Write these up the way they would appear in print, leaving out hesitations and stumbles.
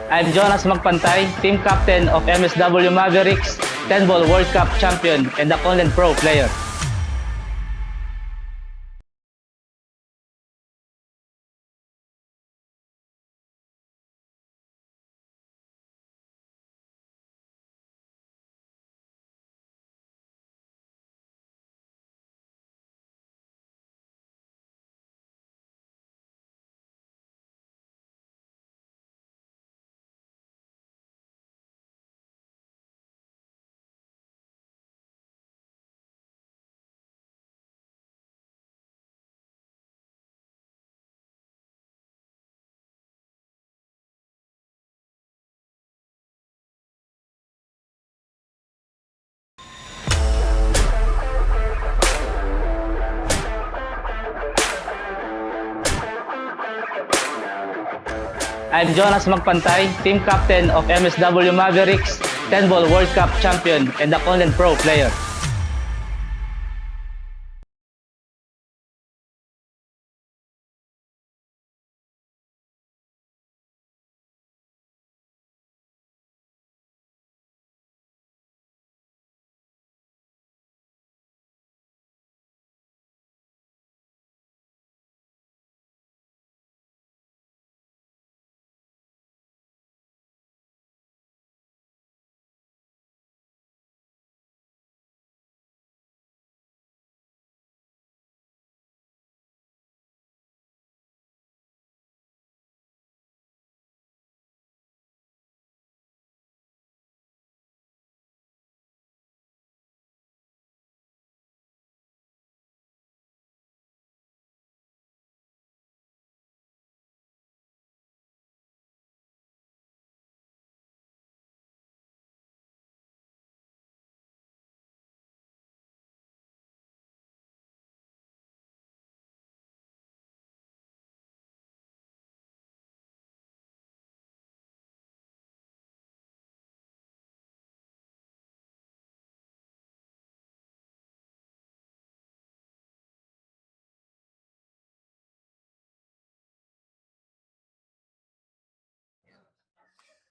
I'm Jonas Magpantay, team captain of MSW Mavericks, 10-ball World Cup champion and a Content Pro player. I'm Jonas Magpantay, team captain of MSW Mavericks, 10-ball World Cup champion and a Content Pro player.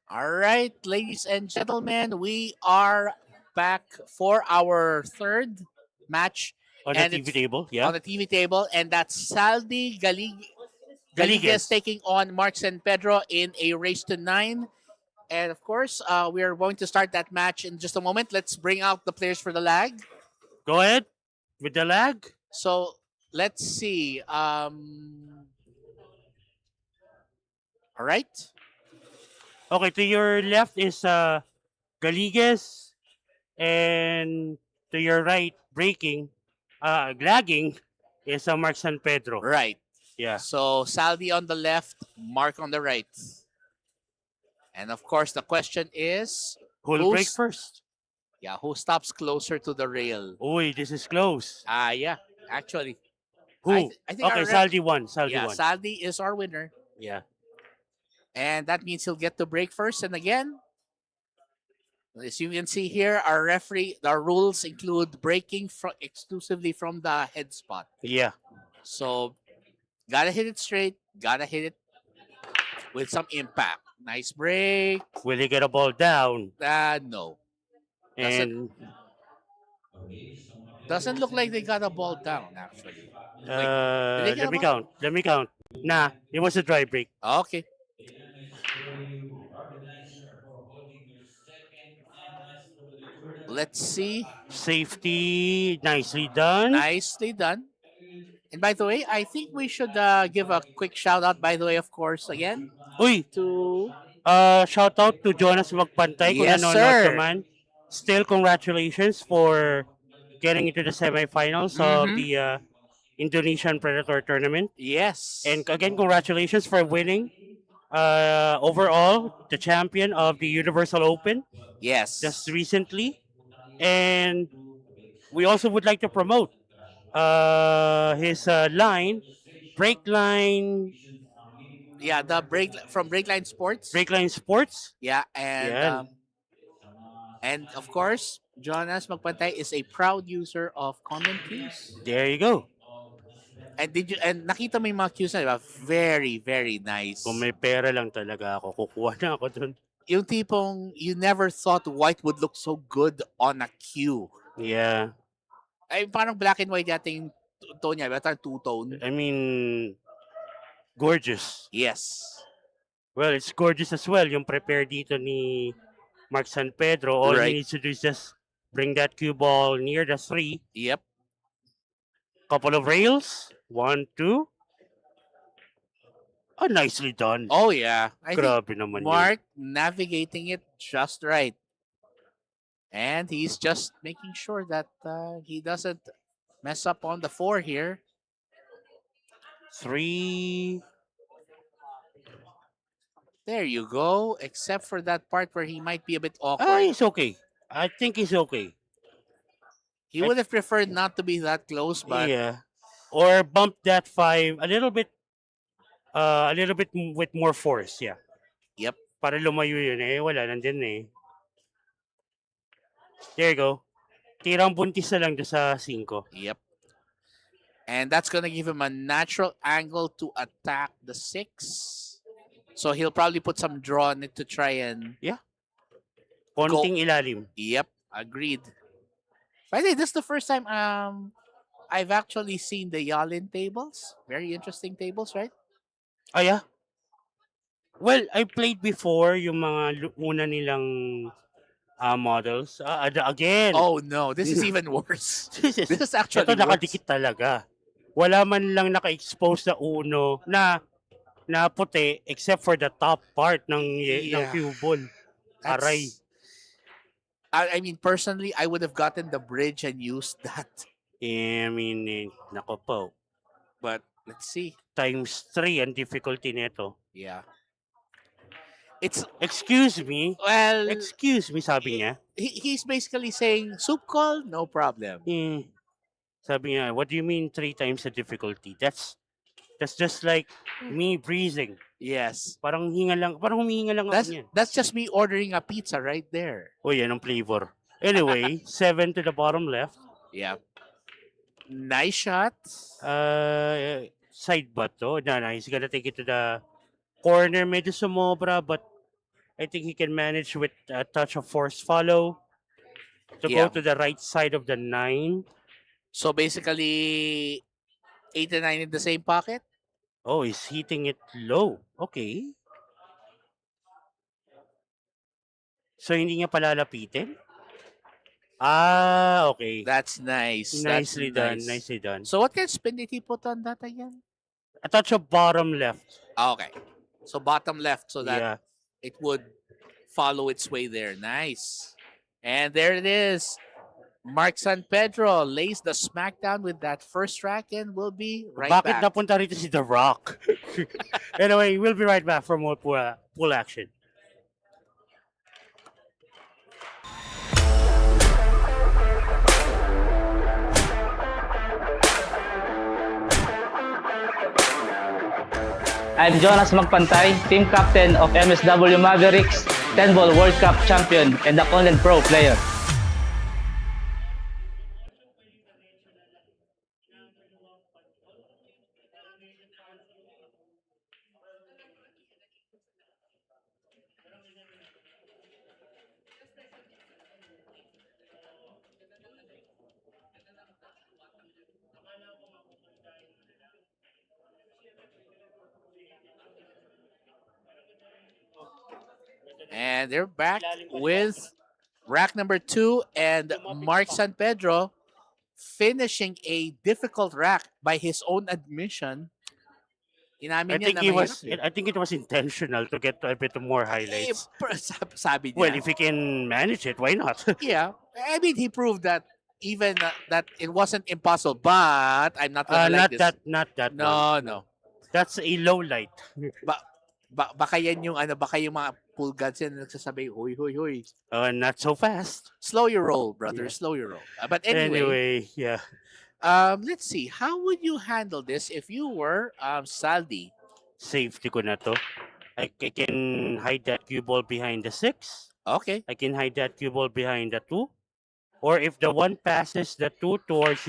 All right, ladies and gentlemen, we are back for our third match On the TV table, yeah. on the TV table, and that's SALDY Galiguez Galiguez. taking on Marks and Pedro in a race to 9. And of course, we are going to start that match in just a moment. Let's bring out the players for the lag. Go ahead with the lag. So let's see. All right. Okay, to your left is Galiguez, and to your right, lagging is Mark San Pedro. Right. Yeah. So Saldi on the left, Mark on the right. And of course, the question is, Who'll break first? yeah, who stops closer to the rail? Uy, this is close. Yeah, actually. Who? I think Okay, our Saldi won. Saldi yeah, won. Saldi is our winner. Yeah. And that means he'll get to break first. And again, as you can see here, our rules include breaking exclusively from the head spot. Yeah. So, gotta hit it straight, gotta hit it with some impact. Nice break. Will he get a ball down? No. And Doesn't look like they got a ball down, actually. let me count. Let me count. Nah, it was a dry break. Okay. Let's see. Safety, nicely done. Nicely done. And by the way, I think we should give a quick shout out, by the way, of course, again. Uy, To shout out to Jonas Magpantay kung Yes, nanonood sir. ka man. Still, congratulations for getting into the semifinals of Mhm. the Indonesian Predator tournament. Yes. And again, congratulations for winning overall the champion of the Universal Open yes. just recently. And we also would like to promote his line, Break Line, Yeah, the Breakline Sports. Breakline Sports. Yeah, Yan. and of course, Jonas Magpantay is a proud user of Comment Keys. There you go. And nakita mo yung mga cues na, diba? Very, very nice. Kung may pera lang talaga ako, kukuha na ako dun. Yung tipong you never thought white would look so good on a cue. Yeah. Ay, parang black and white yata yung tone niya. Parang two-tone. I mean, gorgeous. Yes. Well, it's gorgeous as well. Yung prepare dito ni Mark San Pedro. All Right. he needs to do is just bring that cue ball near the 3. Yep. Couple of rails. 1, 2. Oh, nicely done. Oh, yeah. I think Grabe naman yun. Mark navigating it just right. And he's just making sure that he doesn't mess up on the 4 here. 3. There you go. Except for that part where he might be a bit awkward. Ah, he's okay. I think he's okay. He would have preferred not to be that close, but Yeah. Or bump that 5 a little bit with more force, yeah. Yep. Para lumayo yun eh. Wala, nandyan eh. There you go. Tirang buntis na lang doon sa 5. Yep. And that's going to give him a natural angle to attack the 6. So he'll probably put some draw on it to try and... Konting ilalim. Yep, agreed. By the way, this is the first time I've actually seen the Yalin tables. Very interesting tables, right? Ah, yeah? Well, I played before yung mga una nilang models. Again. Oh no, this is even worse. This is actually Ito worse. nakadikit talaga. Wala man lang naka-expose na uno na puti except for the top part ng cue ball. Aray. I mean, personally, I would have gotten the bridge and used that. I mean, nako po. But let's see. Times 3 ang difficulty nito. Yeah. It's Excuse me. well. Excuse me, sabi niya. He's basically saying soup call, no problem. Sabi niya, what do you mean 3 times the difficulty? That's just like me breathing. Yes. Parang humihinga lang ako niyan. That's just me ordering a pizza right there. Oh, yan ang flavor. Anyway, 7 to the bottom left. Yeah. Nice shot. Side butt to. No, he's gonna take it to the corner. Medyo sumobra, but I think he can manage with a touch of force follow to go to the right side of the 9. So basically, 8 and 9 in the same pocket? Oh, he's hitting it low. Okay. So, hindi niya palalapitin? Ah, okay. That's nice. Nicely done. Nice. Nicely done. So what kind of spin did he put on that again? A touch of bottom left. Okay. So bottom left so that Yeah. it would follow its way there. Nice. And there it is. Mark San Pedro lays the smackdown with that first rack and will be right Bakit back. napunta rito si The Rock? Anyway, we'll be right back for more pool action. I'm Jonas Magpantay, team captain of MSW Mavericks, 10-ball World Cup champion, and a Conland Pro player. And they're back with rack number 2 and Mark San Pedro finishing a difficult rack by his own admission. Inamin niya na mahirap eh. I think it was intentional to get a bit more highlights. Sabi niya. Well, if he can manage it, why not? Yeah. I mean, he proved that even that it wasn't impossible, but I'm not gonna like this. Not that. No, one. no. That's a low light. Baka yan yung baka yung mga pool gods yan nagsasabi, huy, huy, huy. Not so fast. Slow your roll, brother. Yeah. Slow your roll. But anyway, yeah. let's see. How would you handle this if you were Saldi? Safety ko na to. I can hide that cue ball behind the 6. Okay. I can hide that cue ball behind the 2. Or if the 1 passes the 2 towards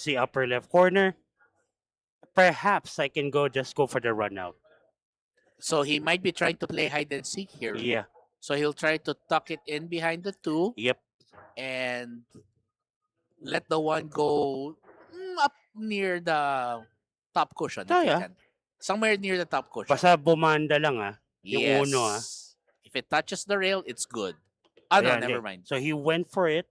the upper left corner, perhaps I can just go for the run out. So he might be trying to play hide and seek here. Yeah. So he'll try to tuck it in behind the 2 Yep. and let the 1 go up near the top cushion. If he Kaya. can. Somewhere near the top cushion. Basta bumanda lang yung Yes. uno If it touches the rail, it's good. No, Ayan, never hindi. mind. So he went for it.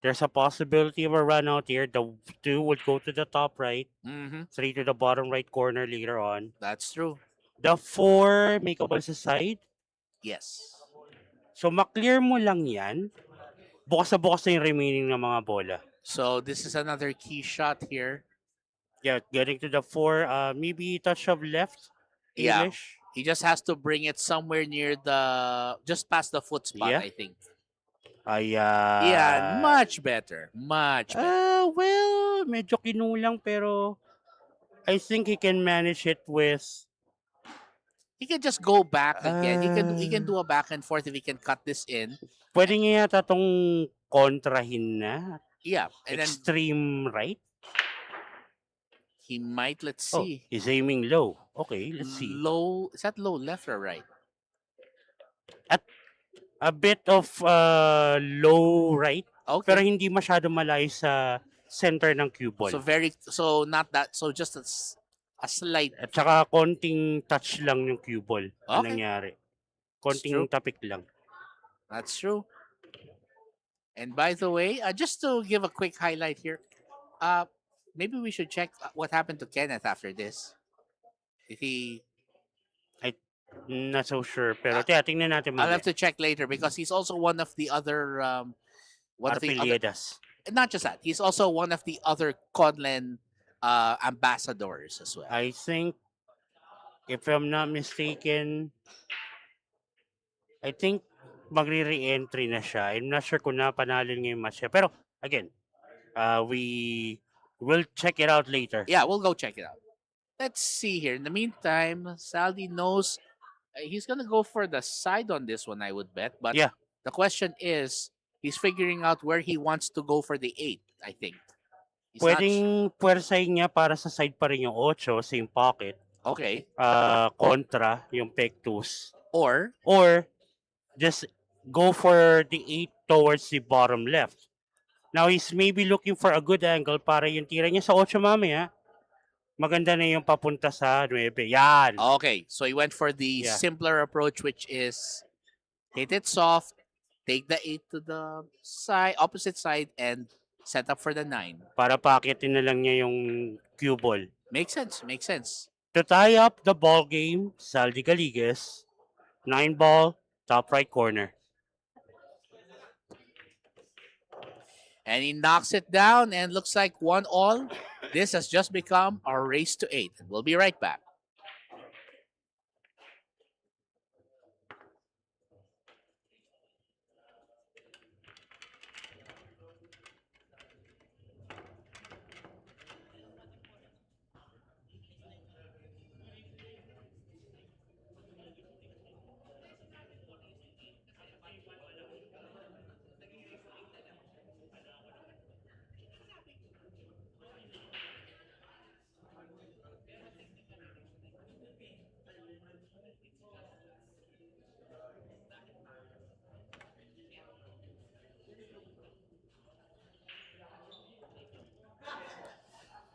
There's a possibility of a run out here. The 2 would go to the top right, Mhm. 3 to the bottom right corner later on. That's true. The 4 may kabal sa side. Yes. So maklear mo lang yan. Bukas na yung remaining ng mga bola. So this is another key shot here. Yeah, getting to the 4, maybe touch of left. Yeah. English. He just has to bring it somewhere near just past the foot spot, Yeah. I think. Ayan. Yeah, much better. Much better. Well, medyo kinulang pero I think he can manage it with... He can just go back again. He can do a back and forth if he can cut this in. Pwede niya yata itong kontrahin na. Yeah. And then Extreme right. he might, let's Oh, see. he's aiming low. Okay, let's see. Low, is that low left or right? A bit of low right, Okay. pero hindi masyado malayo sa center ng cue ball. So not that, so just a slight. At saka konting touch lang yung cue ball ang Okay. nangyari. It's Konting true. tapik lang. That's true. And by the way, just to give a quick highlight here, maybe we should check what happened to Kenneth after this. If he, Not so sure, pero tingnan natin I'll have mamaya. to check later because he's also one of the other, Arpiliedas. not just that, he's also one of the other Conlen ambassadors as well. I think, if I'm not mistaken, I think magre-re-entry na siya. I'm not sure kung napanalin ngayong match siya. Pero, again, we will check it out later. Yeah, we'll go check it out. Let's see here. In the meantime, Saldi knows he's gonna go for the side on this one, I would bet. But Yeah. the question is, he's figuring out where he wants to go for the 8, I think. He's not Pwedeng puwersahin niya para sa side pa rin yung 8, same pocket. okay. Kontra yung pectus. Or Or, just go for the 8 towards the bottom left. Now, he's maybe looking for a good angle para yung tira niya sa 8 mamaya, maganda na yung papunta sa 9. Yan. okay, so he went for the Yeah. simpler approach, which is hit it soft, take the 8 to the opposite side, and set up for the 9. Para paakitin na lang niya yung cue ball. Makes sense. Makes sense. To tie up the ball game, Saldi Galiguez, 9 ball, top right corner. And he knocks it down and looks like 1-all. This has just become a race to 8. We'll be right back.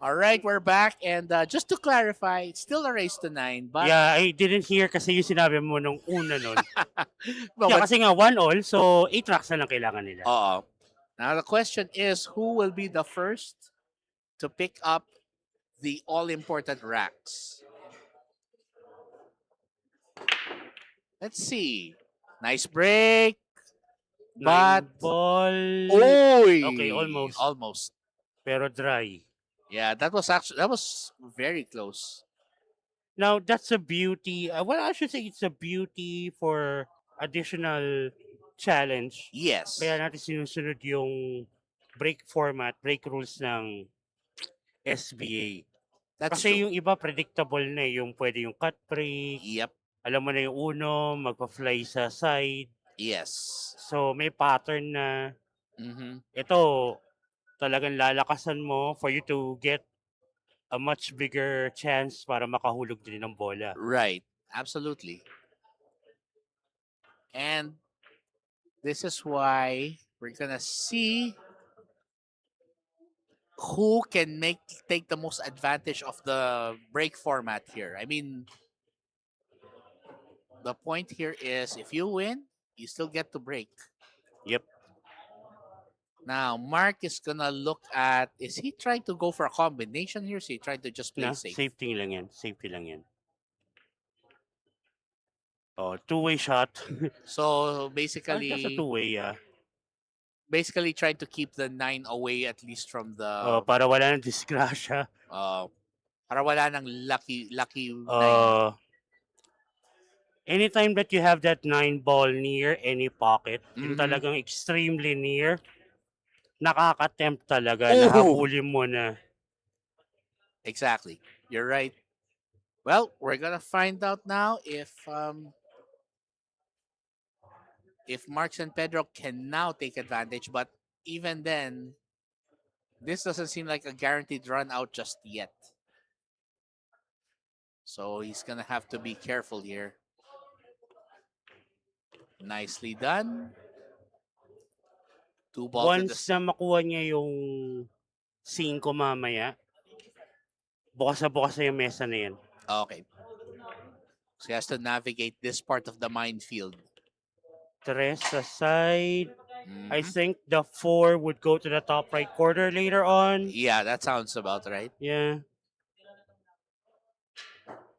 All right, we're back. And just to clarify, it's still a race to 9. But Yeah, I didn't hear kasi yung sinabi mo nung una nun. Well, Yeah, but- kasi nga 1-all, so 8 tracks na lang kailangan nila. now the question is, who will be the first to pick up the all-important racks? Let's see. Nice break. 9 But ball, Oy! Okay, almost. Almost. pero dry. Yeah, that was very close. Now, that's a beauty. Well, I should say it's a beauty for additional challenge. Yes. Kaya natin sinusunod yung break format, break rules ng SBA. That's Kasi true. yung iba predictable na yung pwede yung cut break. Yep. Alam mo na yung uno, magpa-fly sa side. Yes. So, may pattern na Mm-hmm. ito talagang lalakasan mo for you to get a much bigger chance para makahulog din ng bola. Right. Absolutely. And this is why we're gonna see who can take the most advantage of the break format here. I mean, the point here is if you win, you still get to break. Yep. Now, Mark is gonna look at, is he trying to go for a combination here? Is he trying to just play Na, safe? safety lang yan. Safety lang yan. Oh, two-way shot. So That's a basically, two-way, yeah. basically trying to keep the 9 away at least from Oh, the para wala ng disgrasya. para wala ng lucky 9. Anytime that you have that 9 ball near any pocket, yung Mhm. talagang extremely near, nakaka-tempt talaga Oh! na habulin mo na. Exactly. You're right. Well, we're gonna find out now if Marx and Pedro can now take advantage, but even then, this doesn't seem like a guaranteed run out just yet. So he's gonna have to be careful here. Nicely done. 2 ball to the Once na makuha niya yung 5 mamaya, bukas na yung mesa na yan. Okay. So he has to navigate this part of the minefield. 3 sa side. I Mhm. think the 4 would go to the top right corner later on. Yeah, that sounds about right. Yeah.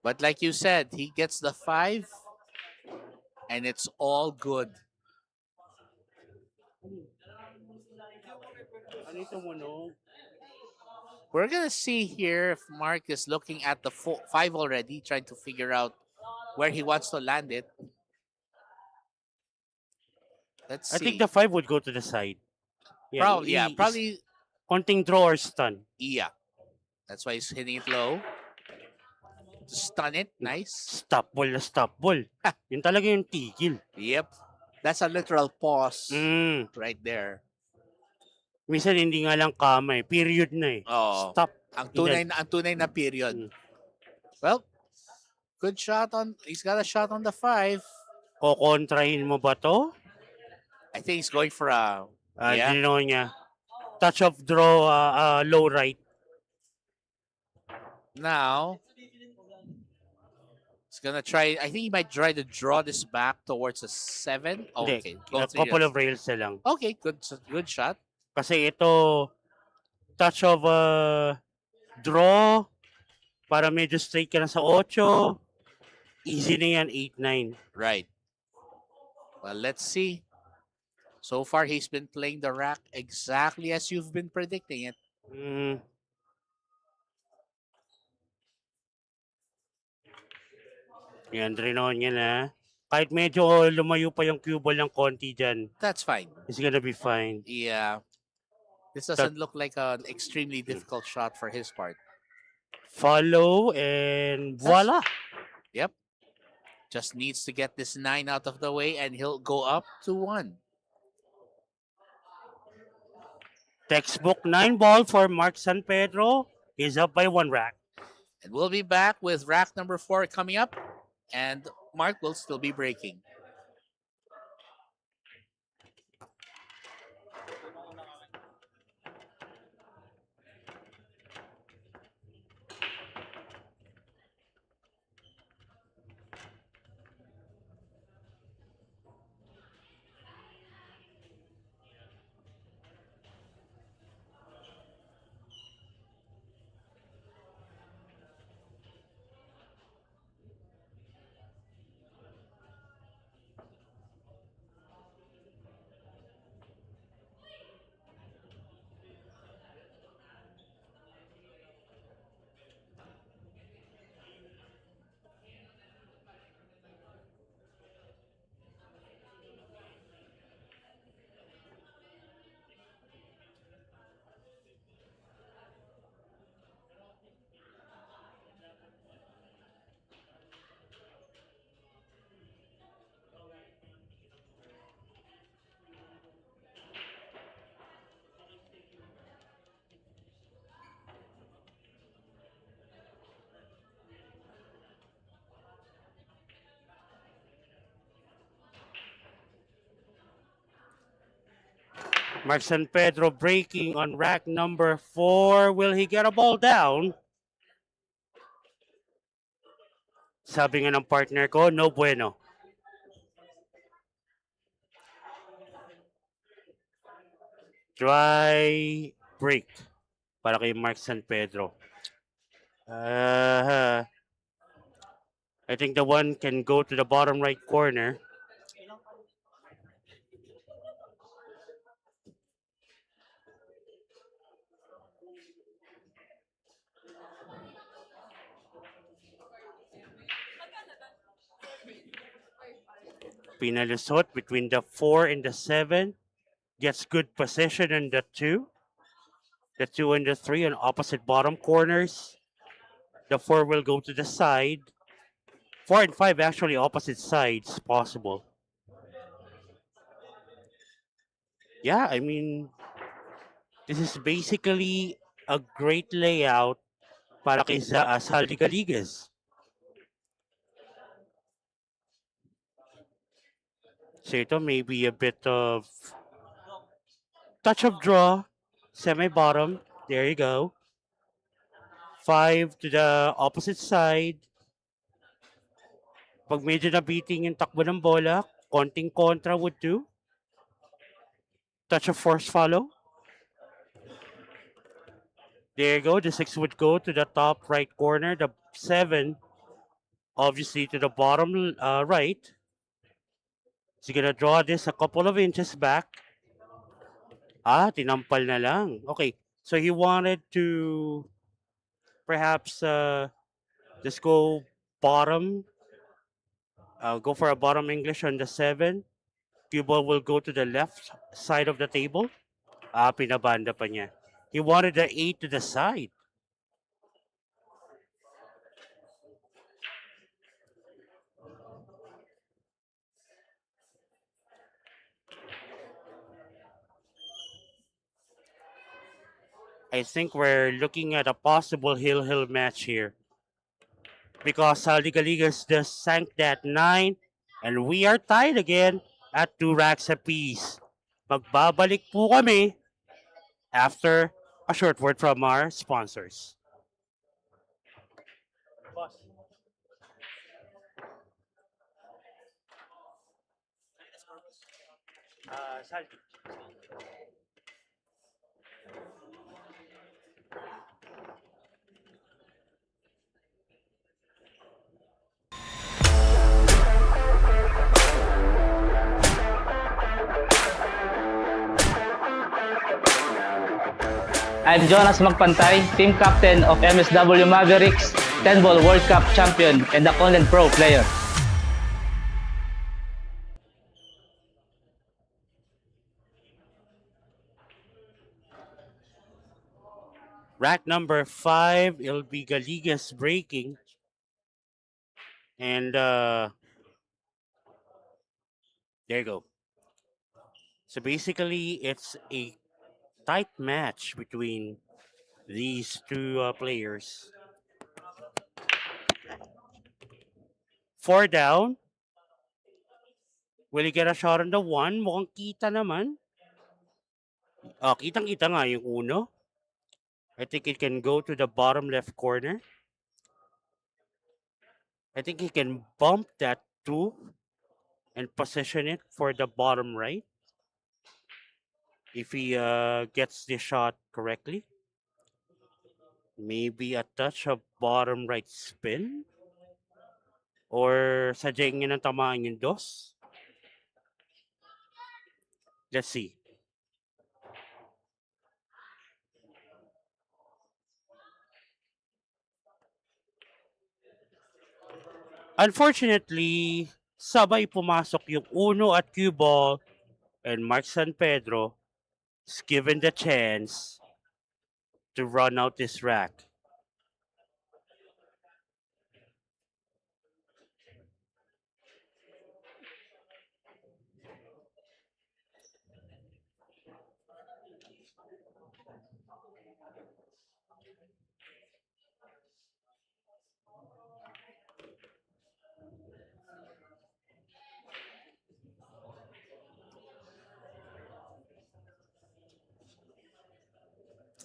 But like you said, he gets the 5 and it's all good. Ano ito mo, no? We're gonna see here if Mark is looking at the 5 already, trying to figure out where he wants to land it. Let's see. I think the 5 would go to the side. Probably, yeah, probably, Konting draw or stun. yeah. That's why he's hitting it low. To stun it, nice. Stop ball na stop ball. Yun talaga yung tigil. Yep. That's a literal pause Mm. right there. Minsan hindi nga lang kamay. Period na eh. Oh, Stop. ang tunay na period. Mm. Well, good shot he's got a shot on the 5. Kokontrahin mo ba to? I think he's going for a, yeah. Ginawa niya. Touch of draw, low right. Now, he's gonna try, I think he might try to draw this back towards a 7. Oh, Hindi. okay. A couple of rails na lang. Okay, good shot. Kasi ito, touch of draw, para medyo straight ka na sa 8. Easy na yan, 8-9. Right. Well, let's see. So far, he's been playing the rack exactly as you've been predicting it. Mm. Yan, drinawan niya na. Kahit medyo lumayo pa yung cue ball ng konti dyan, That's fine. it's gonna be fine. Yeah. This doesn't look like an extremely difficult shot for his part. Follow and voila! Yep. Just needs to get this 9 out of the way and he'll go up to 1. Textbook 9 ball for Mark San Pedro. He's up by 1 rack. And we'll be back with rack number 4 coming up. And Mark will still be breaking. Mark San Pedro breaking on rack number 4. Will he get a ball down? Sabi nga ng partner ko, no bueno. Dry break para kay Mark San Pedro. I think the one can go to the bottom right corner. Pinalusot between the 4 and the 7. Gets good position on the 2. The 2 and the 3 on opposite bottom corners. The 4 will go to the side. 4 and 5 actually opposite sides possible. Yeah, I mean, this is basically a great layout para kay SALDY GALLIGUEZ. So ito maybe a bit of touch of draw, semi-bottom. There you go. 5 to the opposite side. Pag medyo nabiting yung takbo ng bola, konting kontra would do. Touch of force follow. There you go. The 6 would go to the top right corner. The 7, obviously, to the bottom right. So you're gonna draw this a couple of inches back. Tinampal na lang. Okay. So he wanted to perhaps just go bottom. Go for a bottom English on the 7. Cue ball will go to the left side of the table. Pinabanda pa niya. He wanted the 8 to the side. I think we're looking at a possible hill match here. Because SALDY GALLIGUEZ just sank that 9. And we are tied again at 2 racks apiece. Magbabalik po kami after a short word from our sponsors. Saldi. I'm Jonas Magpantay, team captain of MSW Mavericks, 10-ball World Cup champion, and the Conland Pro player. Rack number 5, it'll be GALLIGUEZ breaking. And there you go. So basically, it's a tight match between these two players. 4 down. Will he get a shot on the 1? Mukhang kita naman. Kitang-kita nga yung uno. I think it can go to the bottom left corner. I think he can bump that 2 and position it for the bottom right. If he gets the shot correctly. Maybe a touch of bottom right spin. Or sadyang niya nang tamaan yung dos. Let's see. Unfortunately, sabay pumasok yung uno at cue ball, and Mark San Pedro is given the chance to run out this rack.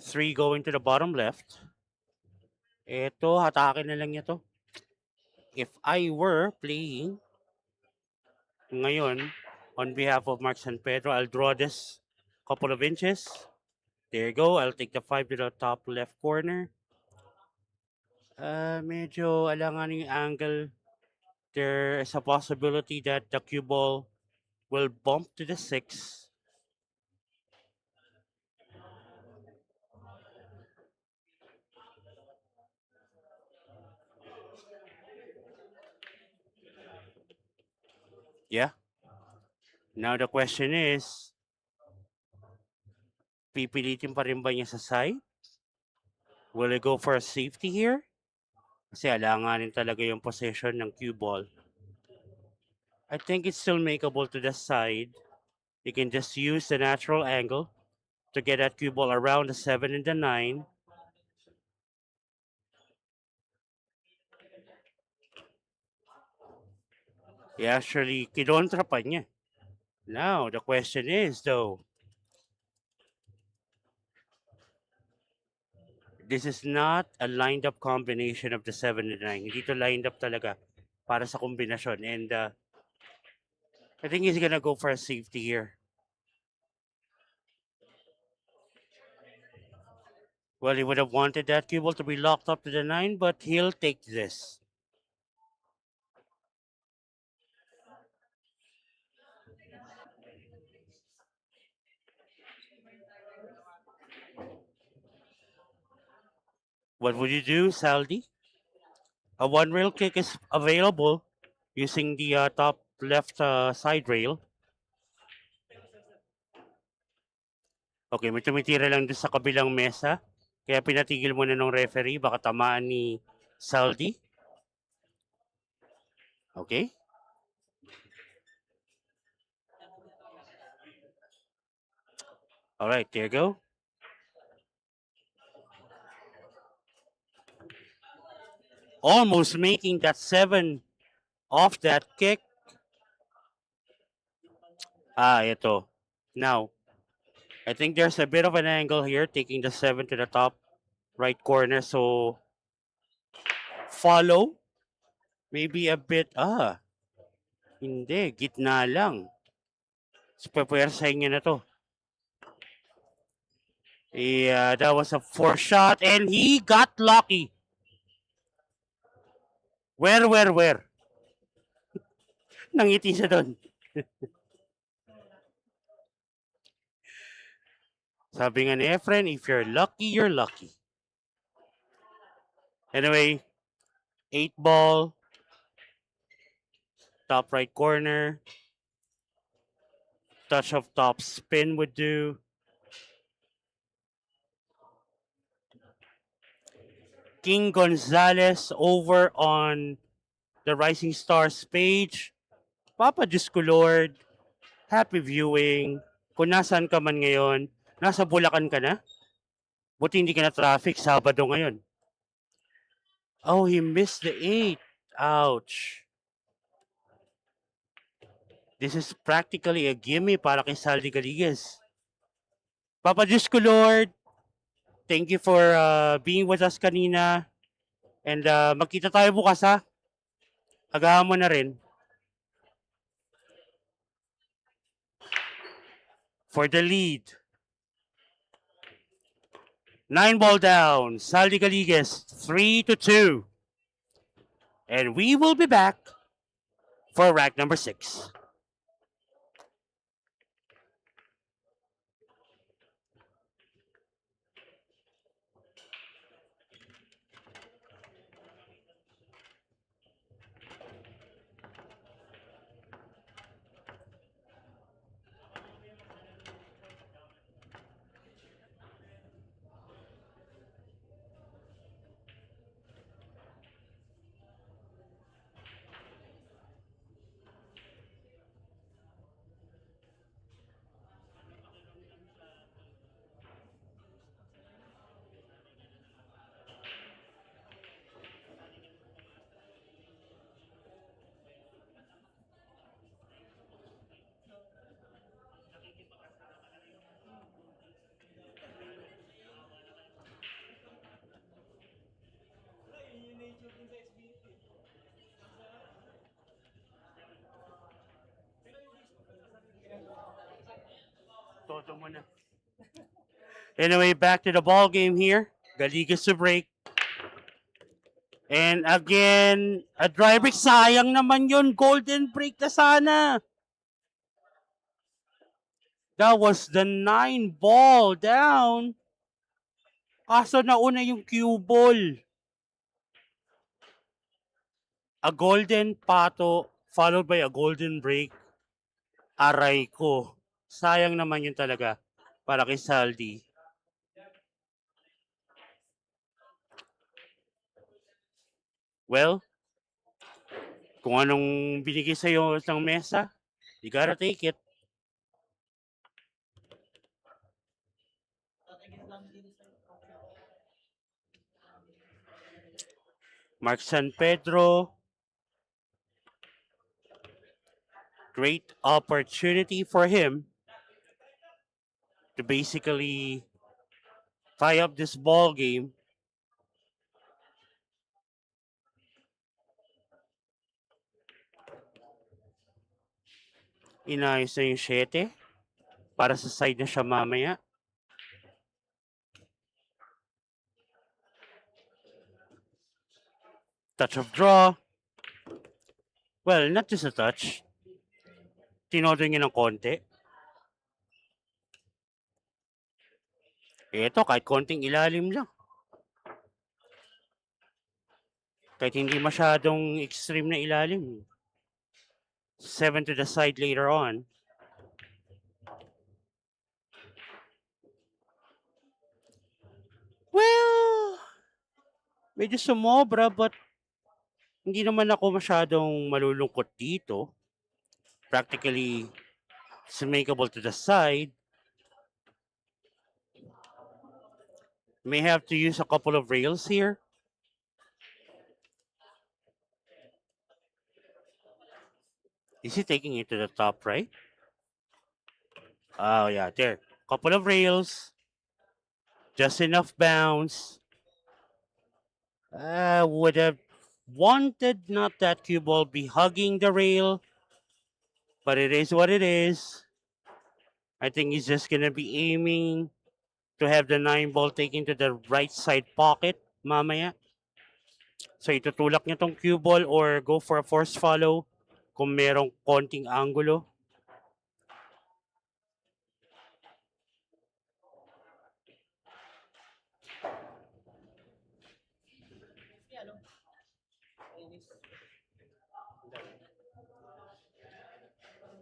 3 going to the bottom left. Ito, hatakin na lang niya to. If I were playing ngayon on behalf of Mark San Pedro, I'll draw this couple of inches. There you go. I'll take the 5 to the top left corner. Medyo alangan yung angle. There is a possibility that the cue ball will bump to the 6. Yeah. Now the question is, pipilitin pa rin ba niya sa side? Will he go for a safety here? Kasi alanganin talaga yung possession ng cue ball. I think it's still makeable to the side. You can just use the natural angle to get that cue ball around the 7 and the 9. He actually kinontra pa niya. Now, the question is though, this is not a lined up combination of the 7 and 9. Hindi to lined up talaga para sa kombinasyon. And I think he's gonna go for a safety here. Well, he would have wanted that cue ball to be locked up to the 9, but he'll take this. What would you do, Saldi? A one rail kick is available using the top left side rail. Okay, may tumitira lang doon sa kabilang mesa. Kaya pinatigil muna ng referee. Baka tamaan ni Saldi. Okay. Alright, there you go. Almost making that 7 off that kick. Ito. Now, I think there's a bit of an angle here, taking the 7 to the top right corner. So, follow. Maybe a bit, hindi, gitna lang. So, pwwersahin niya na to. Yeah, that was a 4 shot and he got lucky. Where? Nangiti siya doon. Sabi nga ni Efren, if you're lucky, you're lucky. Anyway, 8 ball. Top right corner. Touch of top spin would do. King Gonzalez over on the Rising Stars page. Papa Diyos ko Lord, happy viewing. Kung nasaan ka man ngayon, nasa Bulacan ka na? Buti hindi ka na traffic, Sabado ngayon. Oh, he missed the 8. Ouch. This is practically a gimme para kay Saldy Galiguez. Papa Diyos ko Lord, thank you for being with us kanina. And magkita tayo bukas ha. Agahan mo na rin. For the lead. 9 ball down. Saldy Galiguez, 3-2. And we will be back for rack number 6. Anyway, back to the ball game here. Galiguez to break. And again, a dry break. Sayang naman yun. Golden break na sana. That was the 9 ball down. Kaso nauna yung cue ball. A golden pato followed by a golden break. Aray ko. Sayang naman yun talaga para kay Saldi. Well, kung anong binigay sa'yo ng mesa, you gotta take it. Mark San Pedro. Great opportunity for him to basically tie up this ball game. Inayos na yung 7 para sa side na siya mamaya. Touch of draw. Well, not just a touch. Tinodo niya ng konti. Ito, kahit konting ilalim lang. Kahit hindi masyadong extreme na ilalim. 7 to the side later on. Well, medyo sumobra but hindi naman ako masyadong malulungkot dito. Practically, it's makeable to the side. May have to use a couple of rails here. Is he taking it to the top right? Oh yeah, there. Couple of rails. Just enough bounce. Would have wanted not that cue ball be hugging the rail. But it is what it is. I think he's just gonna be aiming to have the 9 ball taken to the right side pocket mamaya. So itutulak niya tong cue ball or go for a force follow kung merong konting angulo.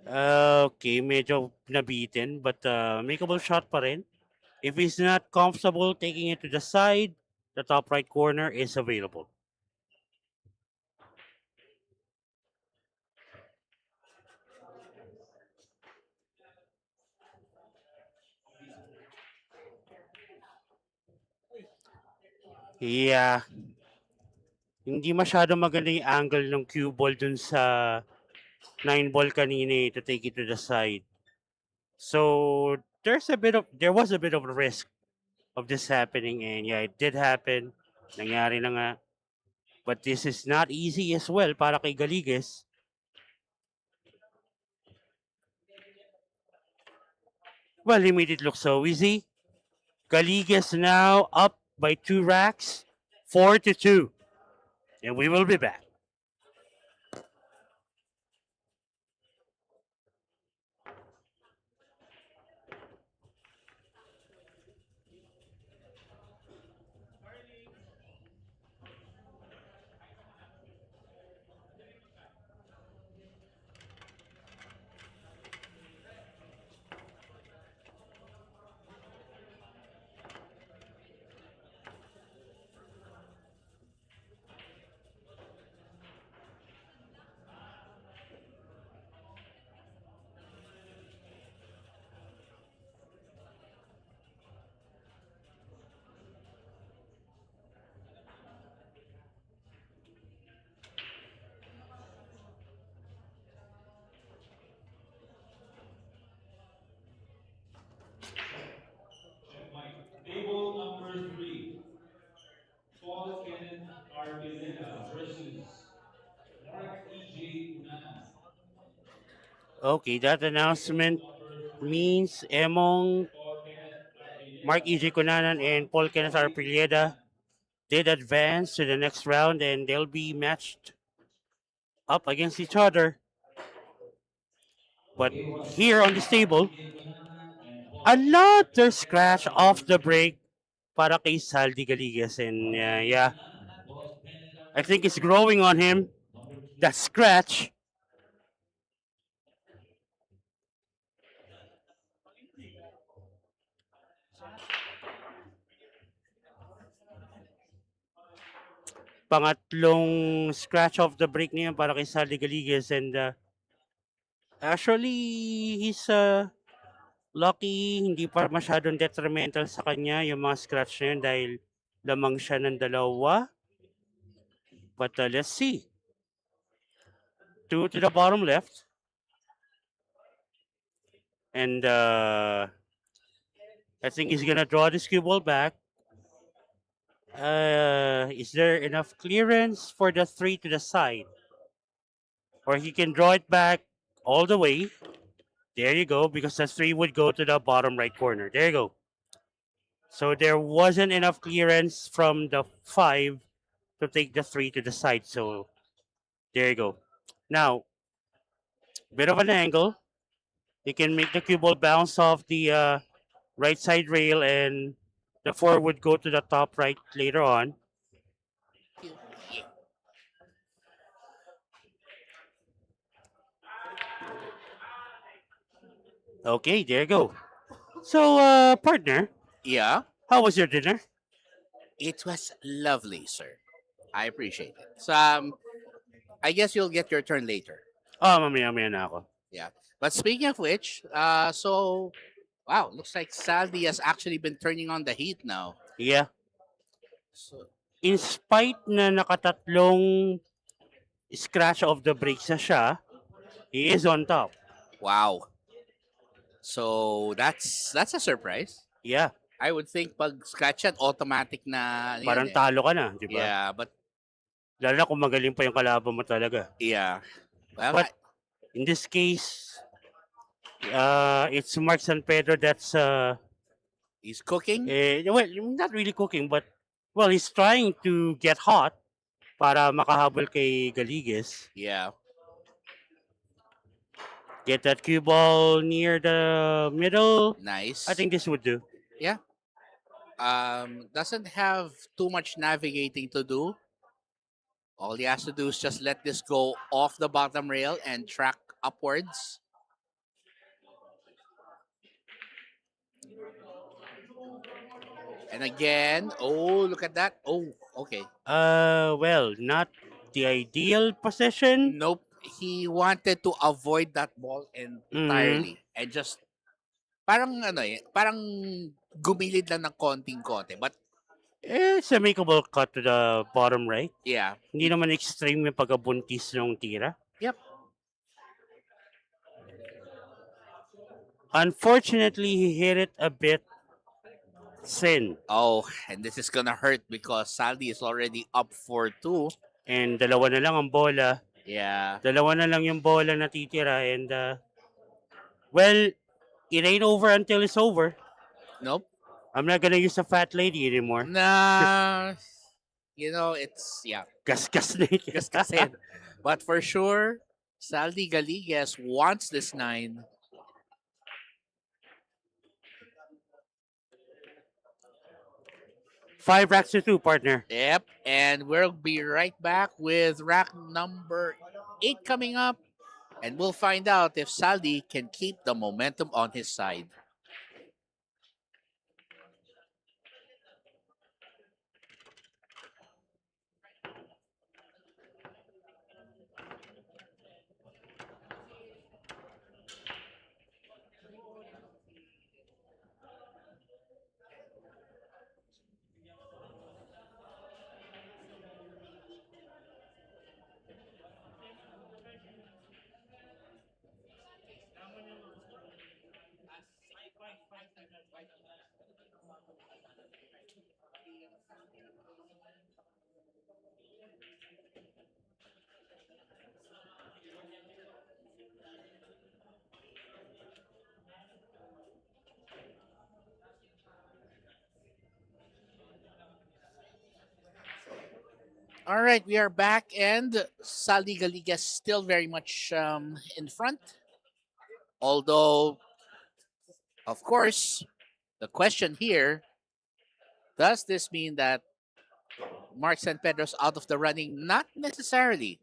Okay, medyo nabitin but makeable shot pa rin. If he's not comfortable taking it to the side, the top right corner is available. Yeah. Hindi masyado maganda yung angle ng cue ball dun sa 9 ball kanina to take it to the side. So there was a bit of a risk of this happening and yeah, it did happen. Nangyari na nga. But this is not easy as well para kay Galiguez. Well, he made it look so easy. Galiguez now up by 2 racks, 4-2. And we will be back. Table number 3. Paul Kenneth Arbilena versus Mark E.J. Unanan. Okay, that announcement means Emong, Paul Kenneth Mark Arpilleda E.J. Cunanan, and Paul Kenneth Arpilleda did advance to the next round, and they'll be matched up against each other. But here on this table, another scratch off the break para kay Saldi Galiguez. And yeah, I think it's growing on him. That scratch. Pangatlong scratch off the break niya para kay Saldi Galiguez. And actually, he's lucky, hindi pa masyadong detrimental sa kanya yung mga scratch na yun dahil lamang siya ng dalawa. But let's see. Two to the bottom left. And I think he's gonna draw this cue ball back. Is there enough clearance for the three to the side? Or he can draw it back all the way. There you go, because the three would go to the bottom right corner. There you go. So there wasn't enough clearance from the five to take the three to the side. So there you go. Now, bit of an angle. He can make the cue ball bounce off the right side rail, and the four would go to the top right later on. Okay, there you go. So, partner, Yeah, how was your dinner? it was lovely, sir. I appreciate it. So, I guess you'll get your turn later. Oh, mamaya na ako. Yeah. But speaking of which, so wow, looks like Saldi has actually been turning on the heat now. Yeah. So In spite na nakatatlong scratch of the brakes na siya, he is on top. wow. So that's a surprise. Yeah. I would think pag scratch yan, automatic na yan Parang eh. talo ka na, di ba? Yeah, but Lalo na kung magaling pa yung kalaban mo talaga. yeah. Well, But in this case, it's Mark San Pedro that's he's cooking. well, not really cooking, but well, he's trying to get hot para makahabol kay Galiguez. Yeah. Get that cue ball near the middle. Nice. I think this would do. Yeah. Doesn't have too much navigating to do. All he has to do is just let this go off the bottom rail and track upwards. And again, oh, look at that. Oh, okay. Well, not the ideal position. Nope. He wanted to avoid that ball entirely and just parang ano eh, parang gumilid lang ng konting-konti. But It's a makeable cut to the bottom right. yeah, Hindi naman extreme yung pagkabuntis ng tira. yep. Unfortunately, he hit it a bit thin. Oh, and this is gonna hurt because Saldi is already up 4-2. And dalawa na lang ang bola. Yeah. Dalawa na lang yung bola na titira. And, well, it ain't over until it's over. Nope. I'm not gonna use a fat lady anymore. Nah. You know, it's, yeah. Gasgas na yun. Kaskasin. But for sure, Saldi Galiguez wants this 9. Five racks to two, partner. Yep, and we'll be right back with rack number 8 coming up, and we'll find out if Saldi can keep the momentum on his side. All right, we are back, and Saldi Galliguez still very much in front. Although, of course, the question here, does this mean that Mark San Pedro's out of the running? Not necessarily.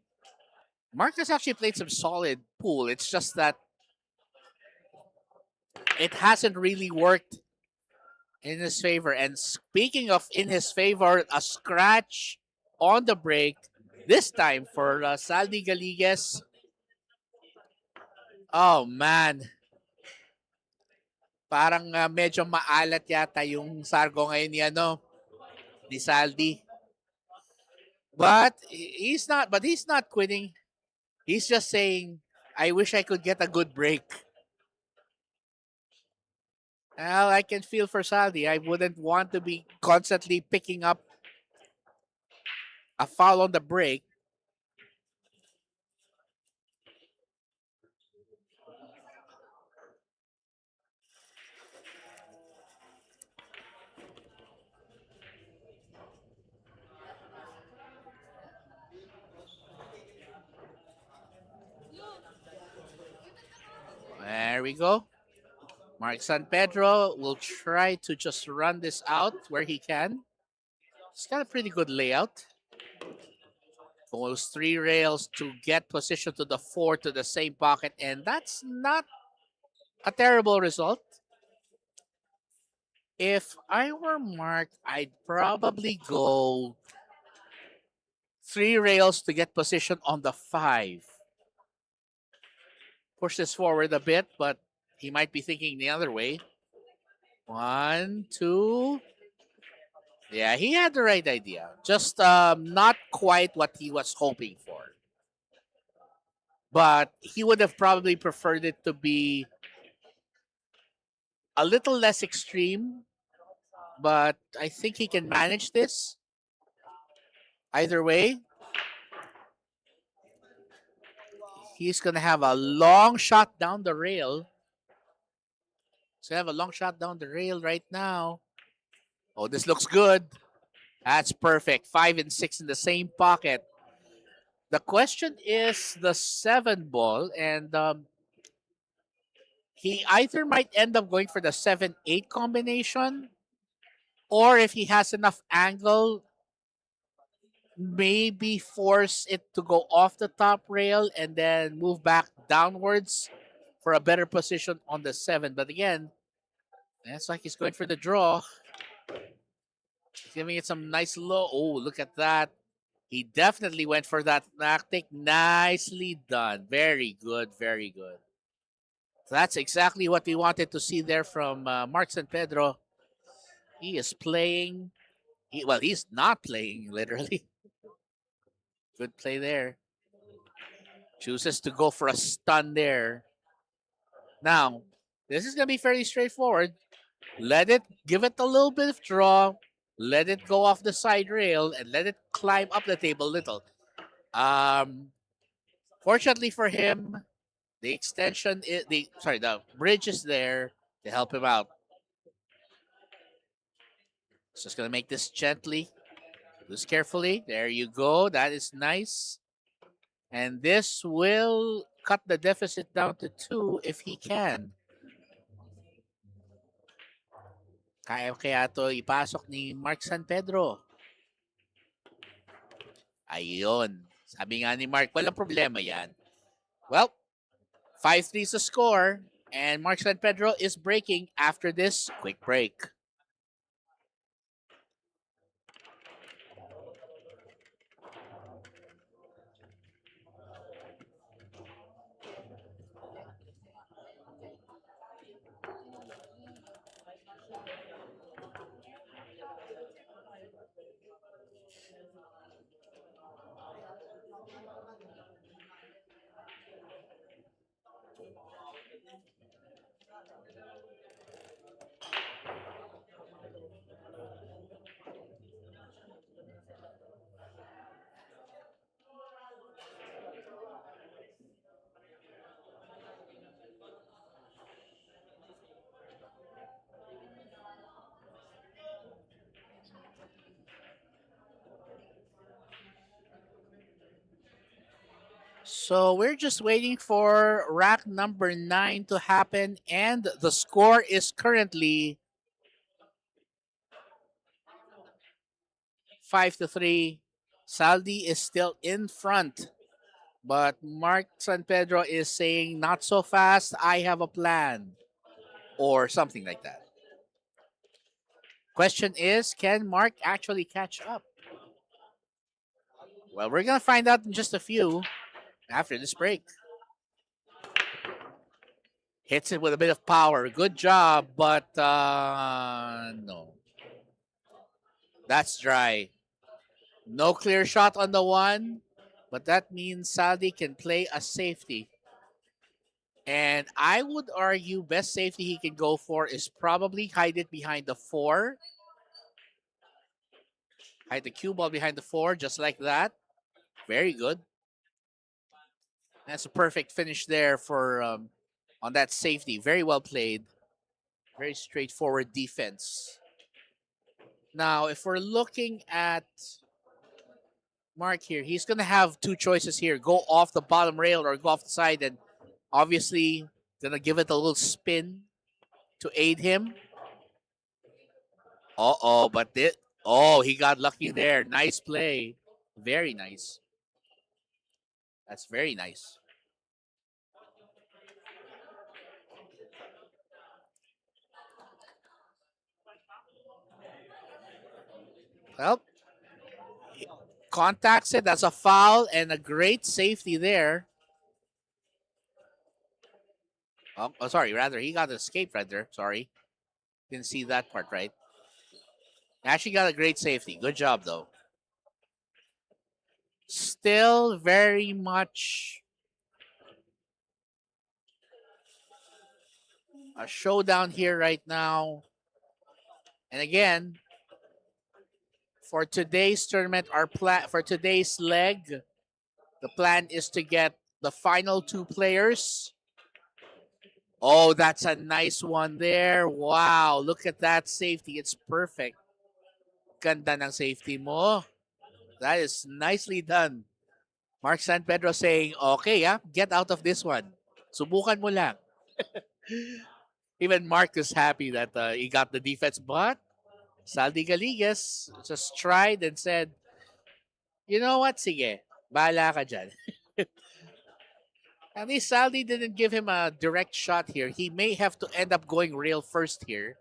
Mark has actually played some solid pool. It's just that it hasn't really worked in his favor. And speaking of in his favor, a scratch on the break this time for Saldi Galiguez. Oh man, parang medyo maalat yata yung sargo ngayon ni Saldi. But he's not quitting. He's just saying, I wish I could get a good break. Well, I can feel for Saldi. I wouldn't want to be constantly picking up a foul on the break. There we go. Mark San Pedro will try to just run this out where he can. He's got a pretty good layout. Goes 3 rails to get position to the 4 to the same pocket, and that's not a terrible result. If I were Mark, I'd probably go 3 rails to get position on the 5. Push this forward a bit, but he might be thinking the other way. 1, 2. Yeah, he had the right idea. Just not quite what he was hoping for. But he would have probably preferred it to be a little less extreme. But I think he can manage this. Either way, he's going to have a long shot down the rail. So have a long shot down the rail right now. Oh, this looks good. That's perfect. 5 and 6 in the same pocket. The question is the 7 ball, and he either might end up going for the 7-8 combination, or if he has enough angle, maybe force it to go off the top rail and then move back downwards for a better position on the 7. But again, that's like he's going for the draw. He's giving it some nice low. Oh, look at that. He definitely went for that tactic. Nicely done. Very good. Very good. So that's exactly what we wanted to see there from Mark San Pedro. He is playing. He's not playing, literally. Good play there. Chooses to go for a stun there. Now, this is going to be fairly straightforward. Give it a little bit of draw. Let it go off the side rail and let it climb up the table a little. Fortunately for him, the bridge is there to help him out. Just gonna make this gently, just carefully. There you go. That is nice. And this will cut the deficit down to 2 if he can. Kaya to ipasok ni Mark San Pedro. Ayun. Sabi nga ni Mark, walang problema yan. Well, 5-3 is the score. And Mark San Pedro is breaking after this quick break. So we're just waiting for rack number 9 to happen, and the score is currently 5-3. Saldi is still in front, but Mark San Pedro is saying, "Not so fast. I have a plan," or something like that. Question is, can Mark actually catch up? Well, we're gonna find out in just a few after this break. Hits it with a bit of power. Good job, but no. That's dry. No clear shot on the one, but that means Saldi can play a safety. And I would argue best safety he can go for is probably hide it behind the 4. Hide the cue ball behind the 4, just like that. Very good. That's a perfect finish there for on that safety. Very well played. Very straightforward defense. Now, if we're looking at Mark here, he's going to have two choices here. Go off the bottom rail or go off the side, and obviously going to give it a little spin to aid him. Uh-oh, but he got lucky there. Nice play. Very nice. That's very nice. Well, contacts it. That's a foul and a great safety there. Oh, sorry. Rather, he got an escape right there. Sorry. Didn't see that part right. Actually got a great safety. Good job, though. Still very much a showdown here right now. And again, for today's tournament, our plan for today's leg, the plan is to get the final 2 players. Oh, that's a nice one there. Wow, look at that safety. It's perfect. Ganda ng safety mo. That is nicely done. Mark San Pedro saying, okay, get out of this one. Subukan mo lang. Even Mark is happy that he got the defense, but Saldy Galiguez just tried and said, you know what, sige, bahala ka dyan. At least Saldi didn't give him a direct shot here. He may have to end up going rail first here.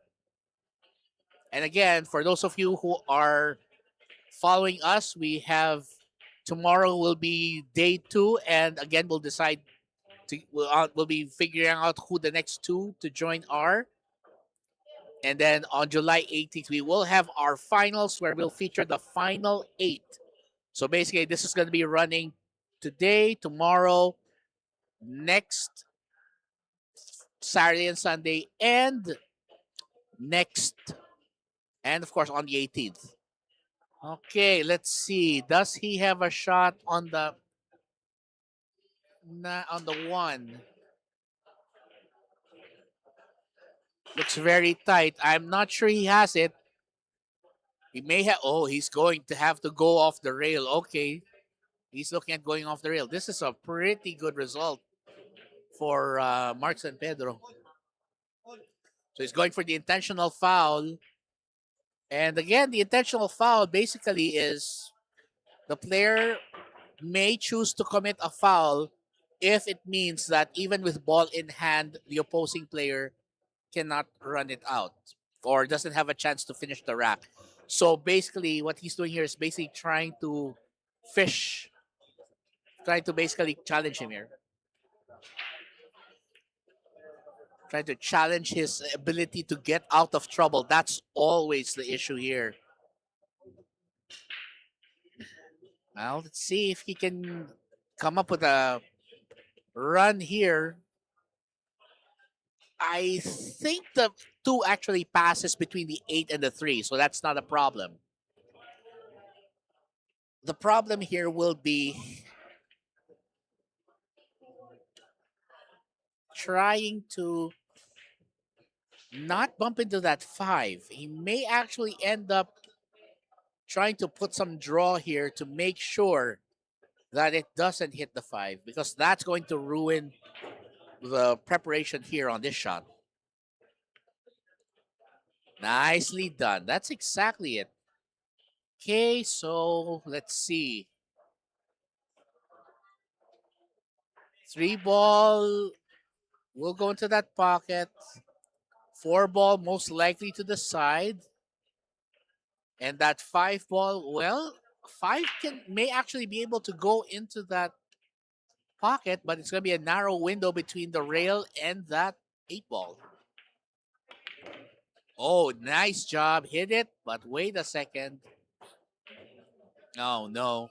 And again, for those of you who are following us, we have tomorrow will be day 2, and again we'll decide we'll be figuring out who the next 2 to join are. And then on July 18th, we will have our finals where we'll feature the final 8. So basically, this is going to be running today, tomorrow, next Saturday and Sunday, and of course on the 18th. Okay, let's see. Does he have a shot on the 1? Looks very tight. I'm not sure he has it. He may have. Oh, he's going to have to go off the rail. Okay, he's looking at going off the rail. This is a pretty good result for Mark San Pedro. So he's going for the intentional foul. And again, the intentional foul basically is the player may choose to commit a foul if it means that even with ball in hand, the opposing player cannot run it out or doesn't have a chance to finish the rack. So basically, what he's doing here is basically trying to basically challenge him here. Trying to challenge his ability to get out of trouble. That's always the issue here. Well, let's see if he can come up with a run here. I think the 2 actually passes between the 8 and the 3, so that's not a problem. The problem here will be trying to not bump into that 5. He may actually end up trying to put some draw here to make sure that it doesn't hit the 5 because that's going to ruin the preparation here on this shot. Nicely done. That's exactly it. Okay, so let's see. 3 ball will go into that pocket. 4 ball most likely to the side. And that 5 ball, well, 5 may actually be able to go into that pocket, but it's going to be a narrow window between the rail and that 8 ball. Oh, nice job. Hit it, but wait a second. Oh, no.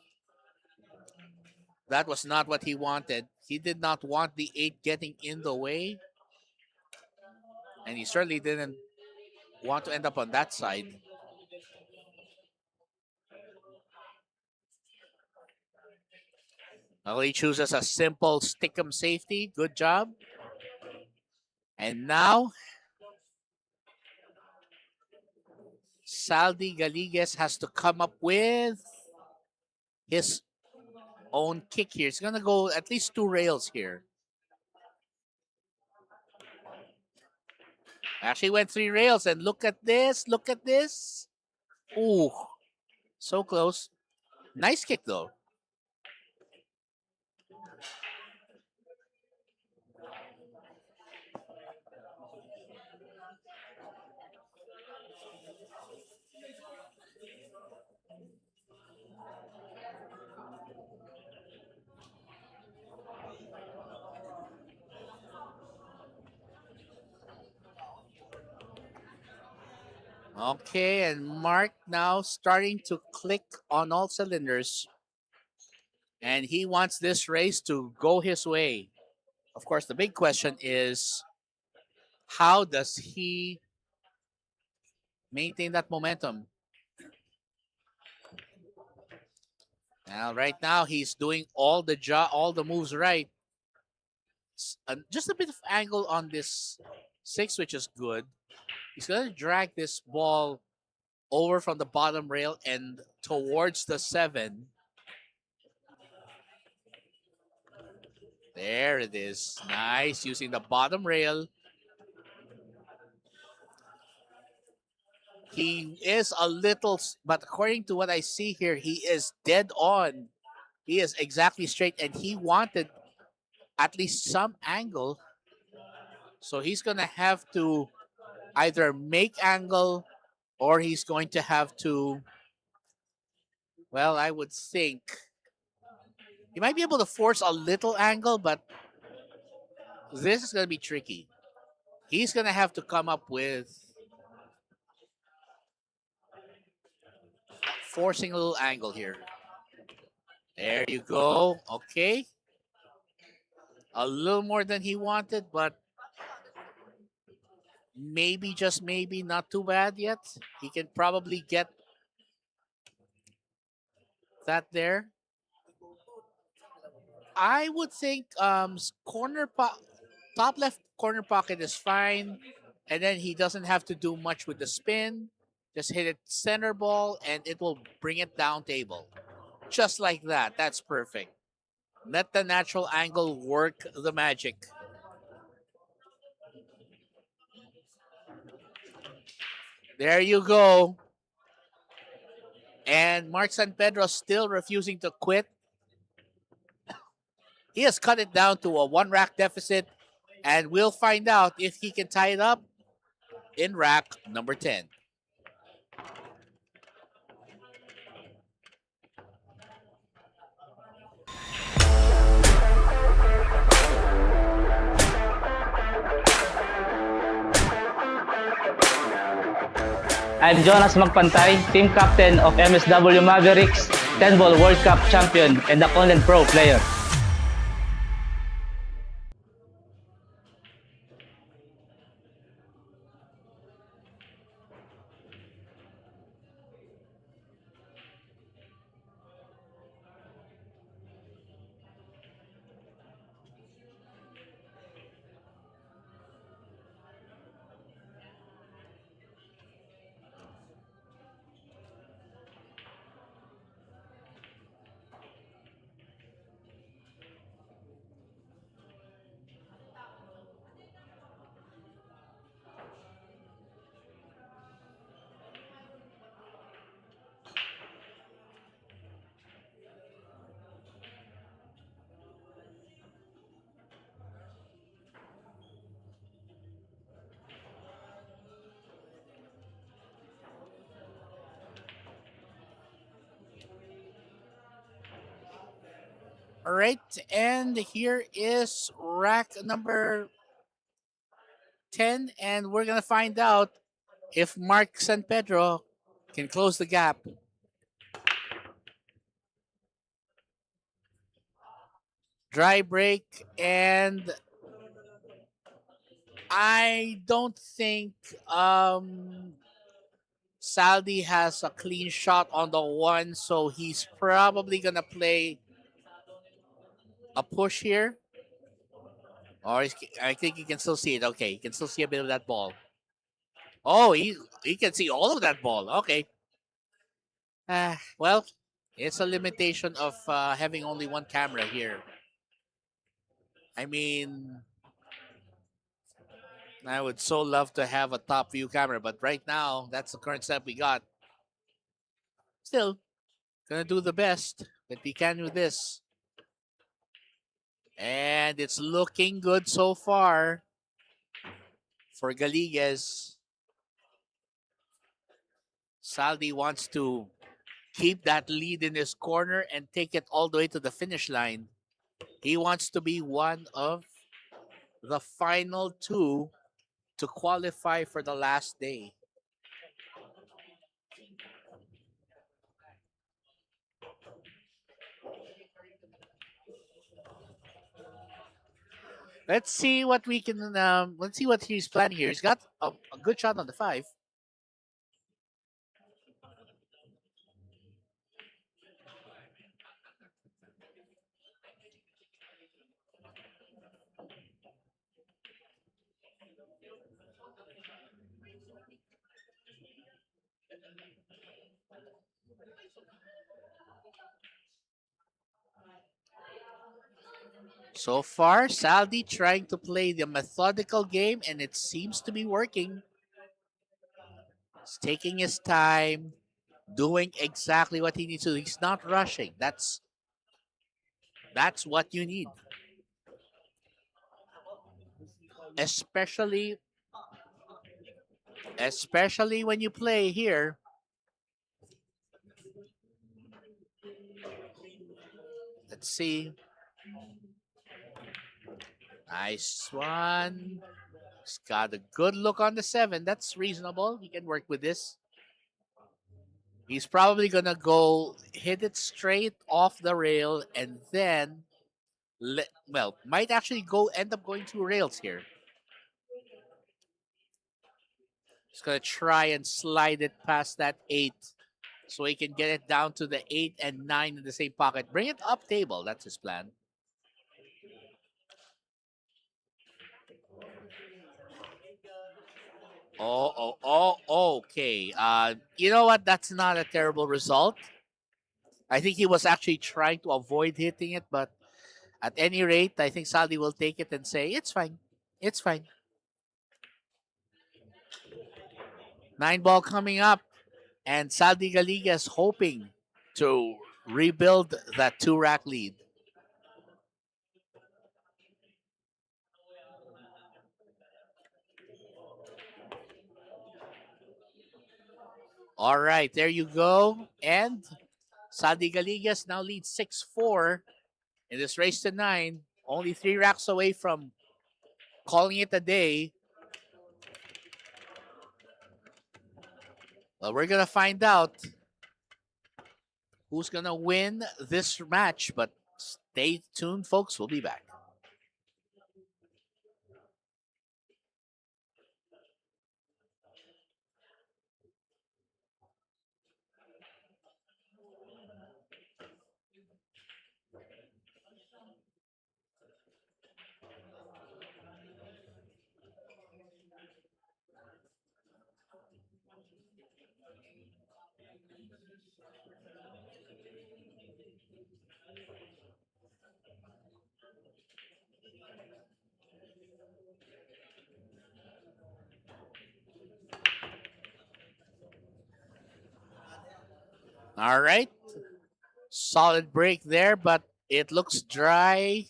That was not what he wanted. He did not want the 8 getting in the way. And he certainly didn't want to end up on that side. Well, he chooses a simple stick-em safety. Good job. And now, Saldy Galiguez has to come up with his own kick here. It's going to go at least 2 rails here. Actually went 3 rails, and look at this. Look at this. Ooh, so close. Nice kick, though. Okay, and Mark now starting to click on all cylinders. And he wants this race to go his way. Of course, the big question is, how does he maintain that momentum? Now, right now, he's doing all the moves right. Just a bit of angle on this 6, which is good. He's going to drag this ball over from the bottom rail and towards the 7. There it is. Nice, using the bottom rail. He is a little, but according to what I see here, he is dead on. He is exactly straight, and he wanted at least some angle. So he's going to have to either make angle or he's going to have to, well, I would think he might be able to force a little angle, but this is going to be tricky. He's going to have to come up with forcing a little angle here. There you go. Okay. A little more than he wanted, but maybe, just maybe, not too bad yet. He can probably get that there. I would think top left corner pocket is fine. And then he doesn't have to do much with the spin. Just hit it center ball and it will bring it down table. Just like that. That's perfect. Let the natural angle work the magic. There you go. And Mark San Pedro still refusing to quit. He has cut it down to a 1 rack deficit. And we'll find out if he can tie it up in rack number 10. I'm Jonas Magpantay, team captain of MSW Mavericks, 10-ball World Cup champion, and a Conland Pro player. All right, and here is rack number 10, and we're gonna find out if Mark San Pedro can close the gap. Dry break, and I don't think Saldi has a clean shot on the one, so he's probably gonna play a push here. Or I think you can still see it. Okay, you can still see a bit of that ball. Oh, he can see all of that ball. Okay. Well, it's a limitation of having only one camera here. I mean, I would so love to have a top view camera, but right now, that's the current setup we got. Still, gonna do the best that we can with this. And it's looking good so far for Galiguez. Saldi wants to keep that lead in his corner and take it all the way to the finish line. He wants to be one of the final two to qualify for the last day. Let's see what we can. Let's see what he's planning here. He's got a good shot on the 5. So far, Saldi trying to play the methodical game, and it seems to be working. He's taking his time, doing exactly what he needs to do. He's not rushing. That's what you need. Especially when you play here. Let's see. Nice one. He's got a good look on the 7. That's reasonable. He can work with this. He's probably gonna go hit it straight off the rail and then might actually end up going through rails here. He's gonna try and slide it past that 8 so he can get it down to the 8 and 9 in the same pocket. Bring it up table. That's his plan. Okay. You know what? That's not a terrible result. I think he was actually trying to avoid hitting it, but at any rate, I think Saldi will take it and say, it's fine. It's fine. 9 ball coming up, and Saldi Galiguez hoping to rebuild that 2-rack lead. All right, there you go. And Saldi Galiguez now leads 6-4 in this race to 9. Only 3 racks away from calling it a day. Well, we're going to find out who's going to win this match, but stay tuned, folks. We'll be back. All right. Solid break there, but it looks dry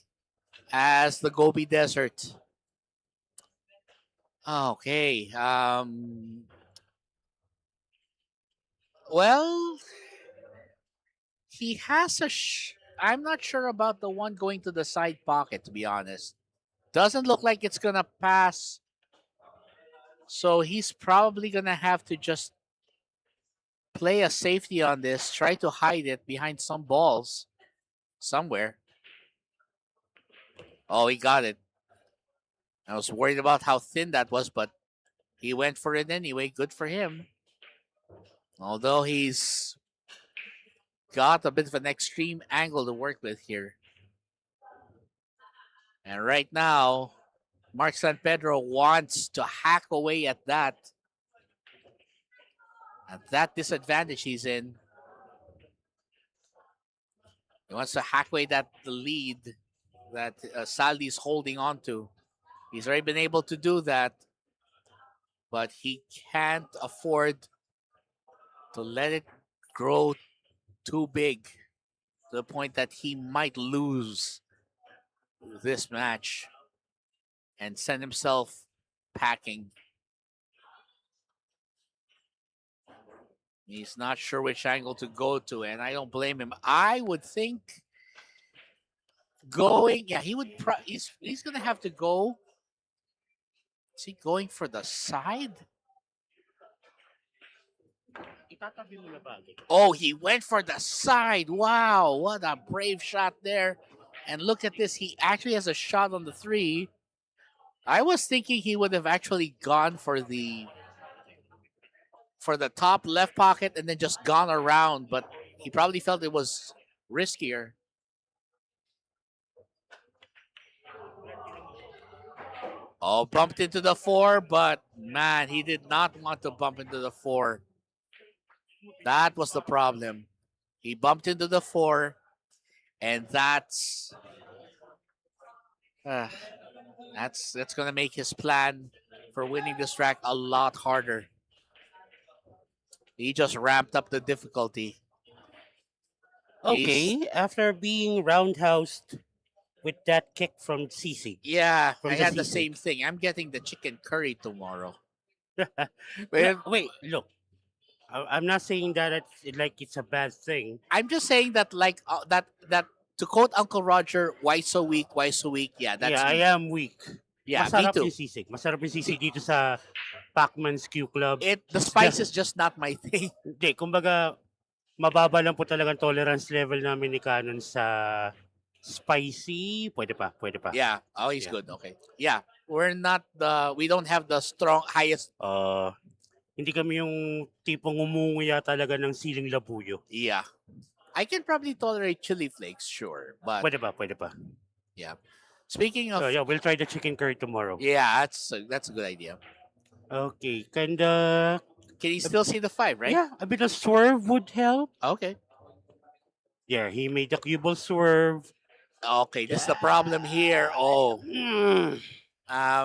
as the Gobi Desert. Okay. Well, he has I'm not sure about the one going to the side pocket, to be honest. Doesn't look like it's gonna pass. So he's probably gonna have to just play a safety on this, try to hide it behind some balls somewhere. Oh, he got it. I was worried about how thin that was, but he went for it anyway. Good for him. Although he's got a bit of an extreme angle to work with here. And right now, Mark San Pedro wants to hack away at that. At that disadvantage he's in. He wants to hack away that the lead that Saldi's holding on to. He's already been able to do that, but he can't afford to let it grow too big to the point that he might lose this match and send himself packing. He's not sure which angle to go to, and I don't blame him. I would think going, yeah, he would. He's gonna have to go. Is he going for the side? Oh, he went for the side. Wow, what a brave shot there. And look at this. He actually has a shot on the 3. I was thinking he would have actually gone for the top left pocket and then just gone around, but he probably felt it was riskier. Oh, bumped into the 4, but man, he did not want to bump into the 4. That was the problem. He bumped into the 4, and that's going to make his plan for winning this track a lot harder. He just ramped up the difficulty. Okay, after being roundhoused with that kick from CC. Yeah, From I the had the CC. same thing. I'm getting the chicken curry tomorrow. No, wait, look. I'm not saying that it's a bad thing. I'm just saying that that to quote Uncle Roger, why so weak? Why so weak? Yeah, that's Yeah, I me. am weak. Yeah, Masarap me too. yung sisig. Masarap yung sisig dito sa PACMAN'S Q Club. The spice is just not my thing. Hindi, kumbaga, mababa lang po talagang tolerance level namin ni Canon sa spicy. Pwede pa. Yeah. Oh, he's Yeah. good. Okay. Yeah. We don't have the strong highest. Hindi kami yung tipong umunguya talaga ng siling labuyo. Yeah. I can probably tolerate chili flakes, sure. But Pwede pa. yeah. Speaking of, So yeah, we'll try the chicken curry tomorrow. yeah, that's a good idea. Okay, kinda. Can you still see the 5, right? Yeah, a bit of swerve would help. Okay. Yeah, he made the cue ball swerve. Okay, this is the problem here. Oh.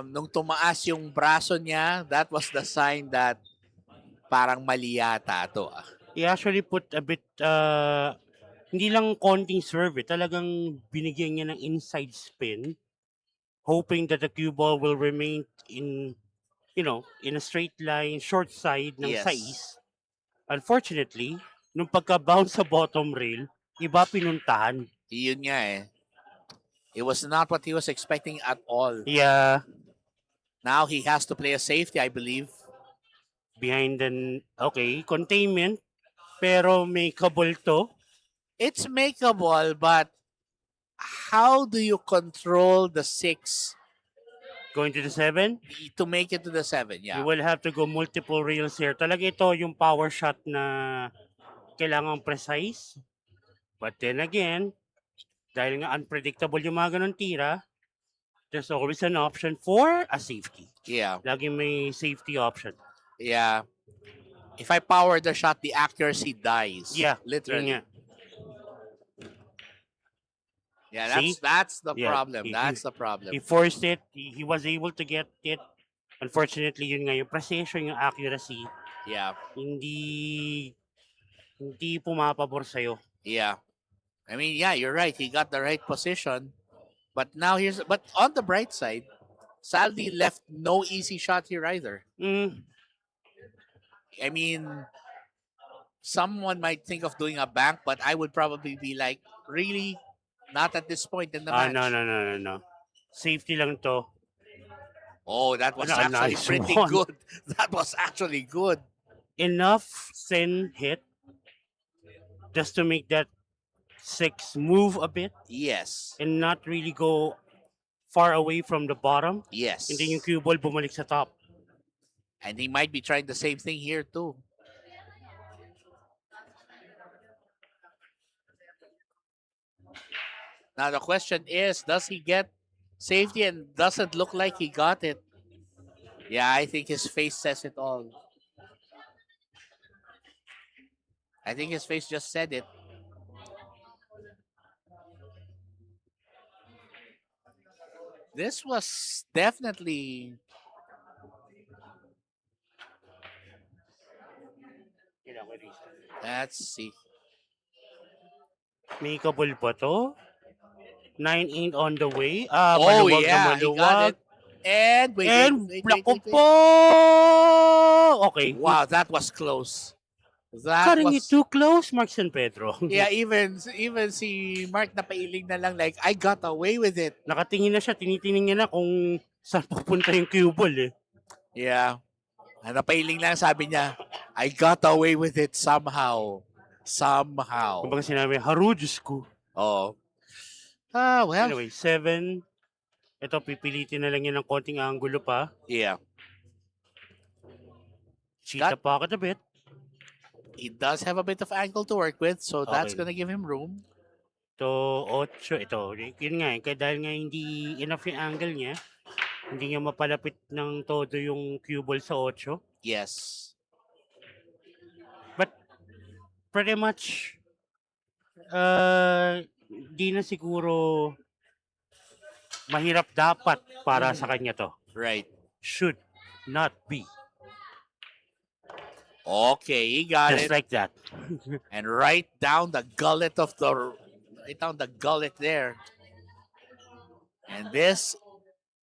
Nung tumaas yung braso niya, that was the sign that parang mali yata to. He actually put a bit, hindi lang konting swerve, talagang binigyan niya ng inside spin, hoping that the cue ball will remain in a straight line, short side ng Yes. sais. Unfortunately, nung pagka-bounce sa bottom rail, iba pinuntahan. Yun nga eh. It was not what he was expecting at all. Yeah. Now he has to play a safety, I believe. Behind containment, pero may kabulto. It's makeable, but how do you control the 6 Going to the 7? to make it to the 7? Yeah. You will have to go multiple rails here. Talaga ito yung power shot na kailangan precise. But then again, dahil nga unpredictable yung mga ganun tira, there's always an option for a safety. Yeah. Lagi may safety option. Yeah. If I power the shot, the accuracy dies. Yeah. Literally. Yun nga. Yeah, See? that's the Yeah, problem. That's the problem. He forced it. He was able to get it. Unfortunately, yun nga, yung precision, yung accuracy, Yeah. hindi pumapabor sa'yo. Yeah. I mean, yeah, you're right. He got the right position. But now but on the bright side, Saldi left no easy shot here either. I mean, Someone might think of doing a bank, but I would probably be like, really? Not at this point in the match. No. Safety lang to. Oh, that was A actually nice pretty one. good. That was actually good. Enough thin hit just to make that 6 move a bit Yes. and not really go far away from the bottom. Yes. And then yung cue ball bumalik sa top. And he might be trying the same thing here too. Now the question is, does he get safety? And doesn't look like he got it. Yeah, I think his face says it all. I think his face just said it. This was definitely... Let's see. Makeable ba to? 9-8 on the way. Oh Maluwag na yeah, he got maluwag. it. And wait. Nako po! Okay. Wow, that was close. That Cutting was... it too close, Marks and Pedro. Yeah, even si Mark napailing na lang like, I got away with it. Nakatingin na siya, tinitingnan niya na kung saan pupunta yung cue ball eh. Yeah. Napailing lang sabi niya, I got away with it somehow. Somehow. Kung baga sinabi, haro, Diyos ko. Oh. Well. Anyway, 7. Ito, pipilitin na lang yan ng konting angulo pa. Yeah. Cheetah pocket a bit. He does have a bit of angle to work with, so that's Okay. gonna give him room. Ito, 8. Ito, yun nga eh. Kaya dahil nga hindi enough yung angle niya, hindi niya mapalapit ng todo yung cue ball sa 8. Yes. But, pretty much, di na siguro mahirap dapat para sa kanya to. Right. Should not be. Okay, he got Just it. like that. And right down the gullet there. And this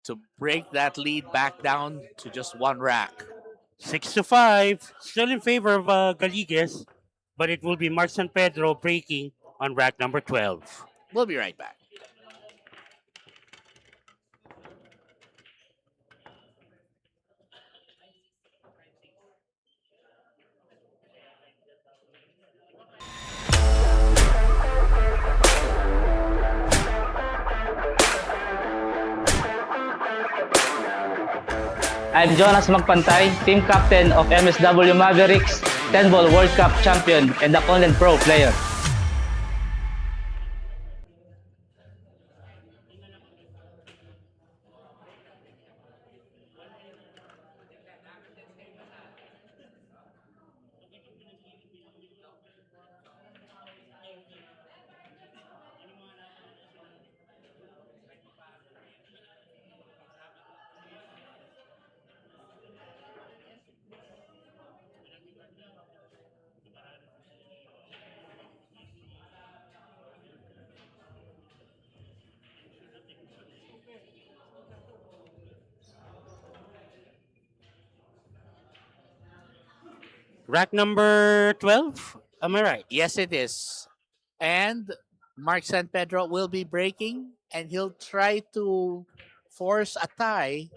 to break that lead back down to just one rack. 6-5. Still in favor of Galiguez, but it will be Marks and Pedro breaking on rack number 12. We'll be right back. I'm Jonas Magpantay, team captain of MSW Mavericks, 10-ball World Cup champion, and a Conland Pro player. Rack number 12? Am I right? Yes, it is. And Mark San Pedro will be breaking, and he'll try to force a tie.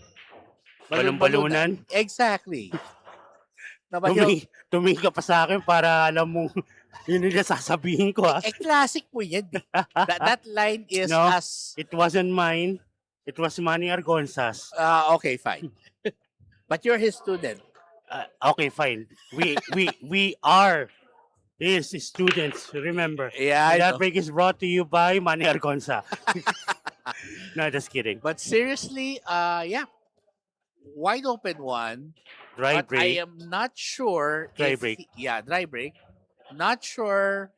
Balon-balunan? Exactly. Na ba he'll- Tumingin ka pa sa akin para alam mo yun yung sasabihin ko ha. classic po yan. that line is No. as... It wasn't mine. It was Manny Argonza's. Okay, fine. But you're his student. Okay, fine. We are his students, remember. Yeah, I That know. break is brought to you by Manny Argonza. No, just kidding. But seriously, yeah. Wide open one. Dry but I break. am not sure. Dry if break. Dry break. Not sure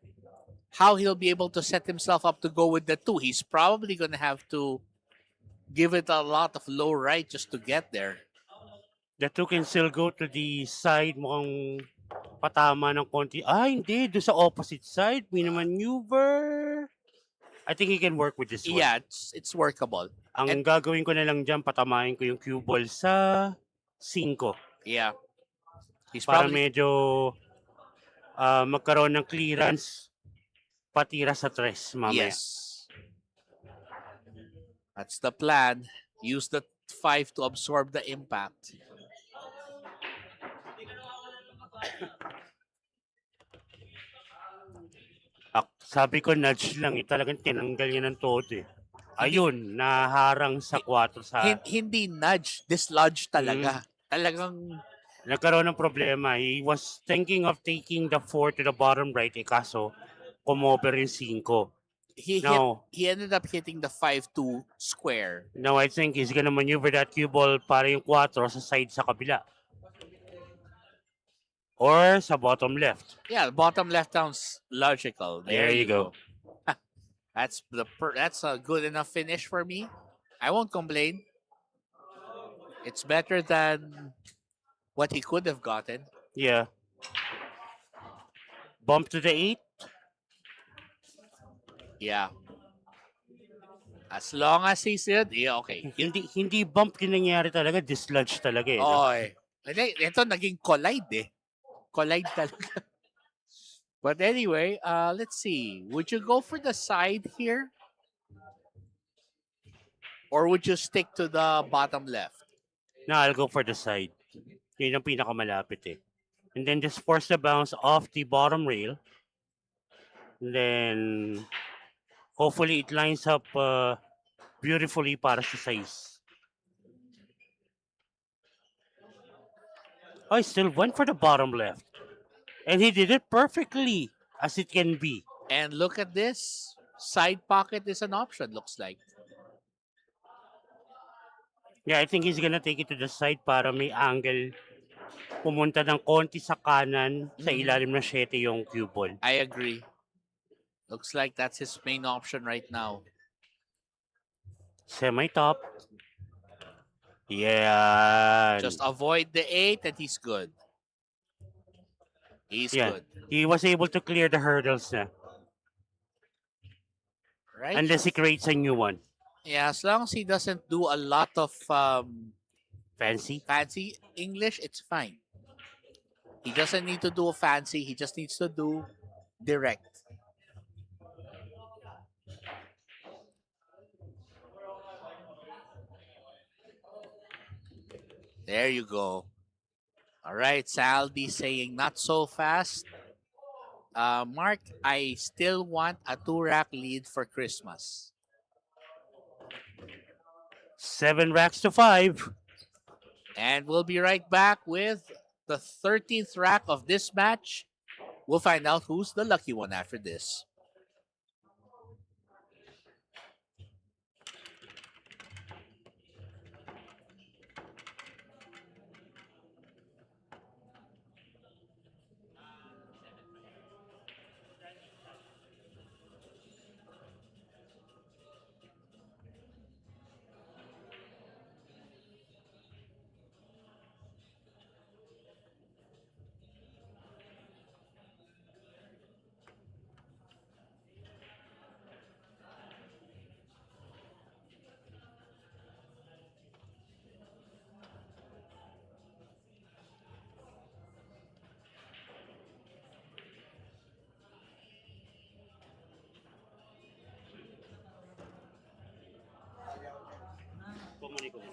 how he'll be able to set himself up to go with the 2. He's probably going to have to give it a lot of low right just to get there. The 2 can still go to the side, mukhang patama ng konti. Hindi. Doon sa opposite side. Maneuver. I think he can work with this one. Yeah, it's workable. Ang gagawin ko na lang dyan, patamahin ko yung cue ball sa 5. Yeah. He's Para probably... medyo magkaroon ng clearance patira sa tres mamaya. Yes. That's the plan. Use the 5 to absorb the impact. Sabi ko nudge lang, talagang tinanggal niya ng todo eh. Ayun, naharang sa 4 sa... Hindi nudge, dislodge talaga. Talagang Nagkaroon ng problema. He was thinking of taking the 4 to the bottom right, kaso kumover yung 5. No. he ended up hitting the 5-2 square. Now I think he's gonna maneuver that cue ball para yung 4 sa side sa kabila. Or sa bottom left. Yeah, bottom left sounds logical. There you go. That's a good enough finish for me. I won't complain. It's better than what he could have gotten. Yeah. Bump to the 8. Yeah. As long as he said, yeah, okay. Hindi bump yung nangyari talaga, dislodge talaga eh. No? Oy. Ito naging collide eh. Collide talaga. But anyway, let's see. Would you go for the side here? Or would you stick to the bottom left? No, I'll go for the side. Yun ang pinakamalapit eh. And then just force the bounce off the bottom rail. And then hopefully it lines up beautifully para sa size. Oh, he still went for the bottom left. And he did it perfectly, as it can be. And look at this. Side pocket is an option, looks like. Yeah, I think he's gonna take it to the side para may angle. Pumunta ng konti sa kanan, sa ilalim ng 7 yung cue ball. I agree. Looks like that's his main option right now. Semi-top. Yeah. Just avoid the 8 and he's good. He's good. He was able to clear the hurdles na. Right? Unless he creates a new one. Yeah, as long as he doesn't do a lot of Fancy. English, it's fine. He doesn't need to do a fancy. He just needs to do direct. There you go. All right, Saldi saying not so fast. Mark, I still want a 2-rack lead for Christmas. 7 racks to 5. And we'll be right back with the 13th rack of this match. We'll find out who's the lucky one after this.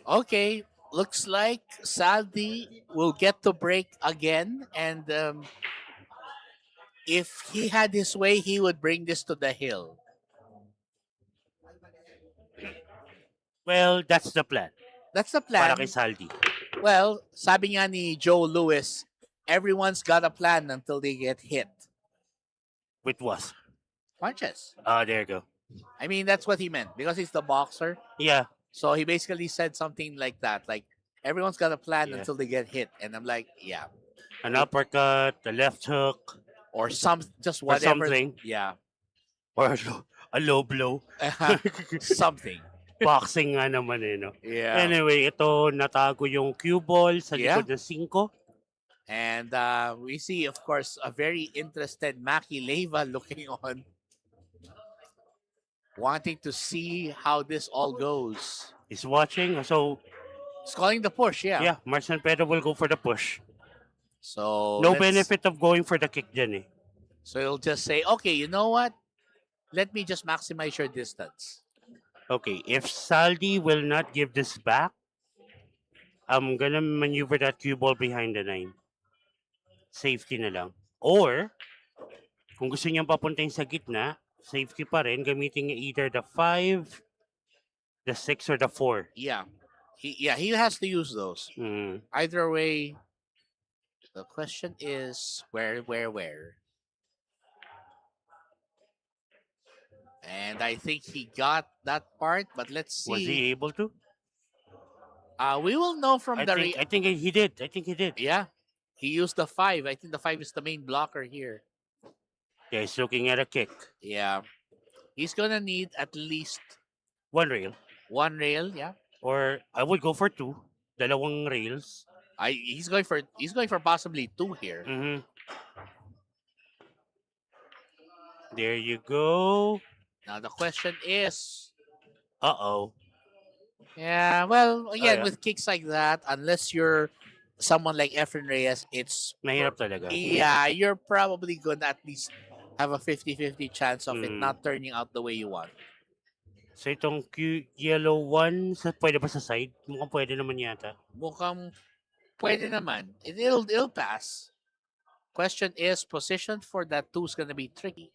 Okay, looks like Saldi will get to break again. And if he had his way, he would bring this to the hill. Well, that's the plan. That's the plan. Para kay Saldi. Well, sabi nga ni Joe Lewis, everyone's got a plan until they get hit. With what? Punches. There you go. I mean, that's what he meant because he's the boxer. Yeah. So he basically said something like that, like everyone's got a plan Yeah. until they get hit. And I'm like, yeah. An uppercut, the left hook, Or just or whatever. something. Yeah. Or a low blow. Something. Boxing nga naman eh, no? Yeah. Anyway, ito natago yung cue ball sa Yeah. likod ng 5. And we see, of course, a very interested Maki Leyva looking on, wanting to see how this all goes. He's watching. So, He's calling the push, yeah. yeah, Marcin Pedro will go for the push. So No let's- benefit of going for the kick dyan eh. So he'll just say, okay, you know what? Let me just maximize your distance. Okay, if Saldi will not give this back, I'm gonna maneuver that cue ball behind the 9. Safety na lang. Or, kung gusto niyang papuntahin sa gitna, safety pa rin, gamitin niya either the 5, the 6, or the 4. Yeah. He has to use those. Mm. Either way, the question is where? And I think he got that part, but let's Was he see. able to? We will know from I think he did. I think he did. Yeah. He used the 5. I think the 5 is the main blocker here. Yeah, he's looking at a kick. Yeah. He's gonna need at least 1 rail. 1 rail, yeah. Or I would go for 2. Dalawang rails. He's going for possibly 2 here. Mm-hmm. There you go. Now the question is, Uh-oh. yeah, well, again, yeah. with kicks like that, unless you're someone like Efren Reyes, it's Mahirap talaga. yeah, you're probably gonna at least have a 50-50 chance of it Mm. not turning out the way you want. So itong yellow one, pwede ba sa side? Mukhang pwede naman yata. Mukhang pwede naman. It'll pass. Question is, position for that 2 is gonna be tricky.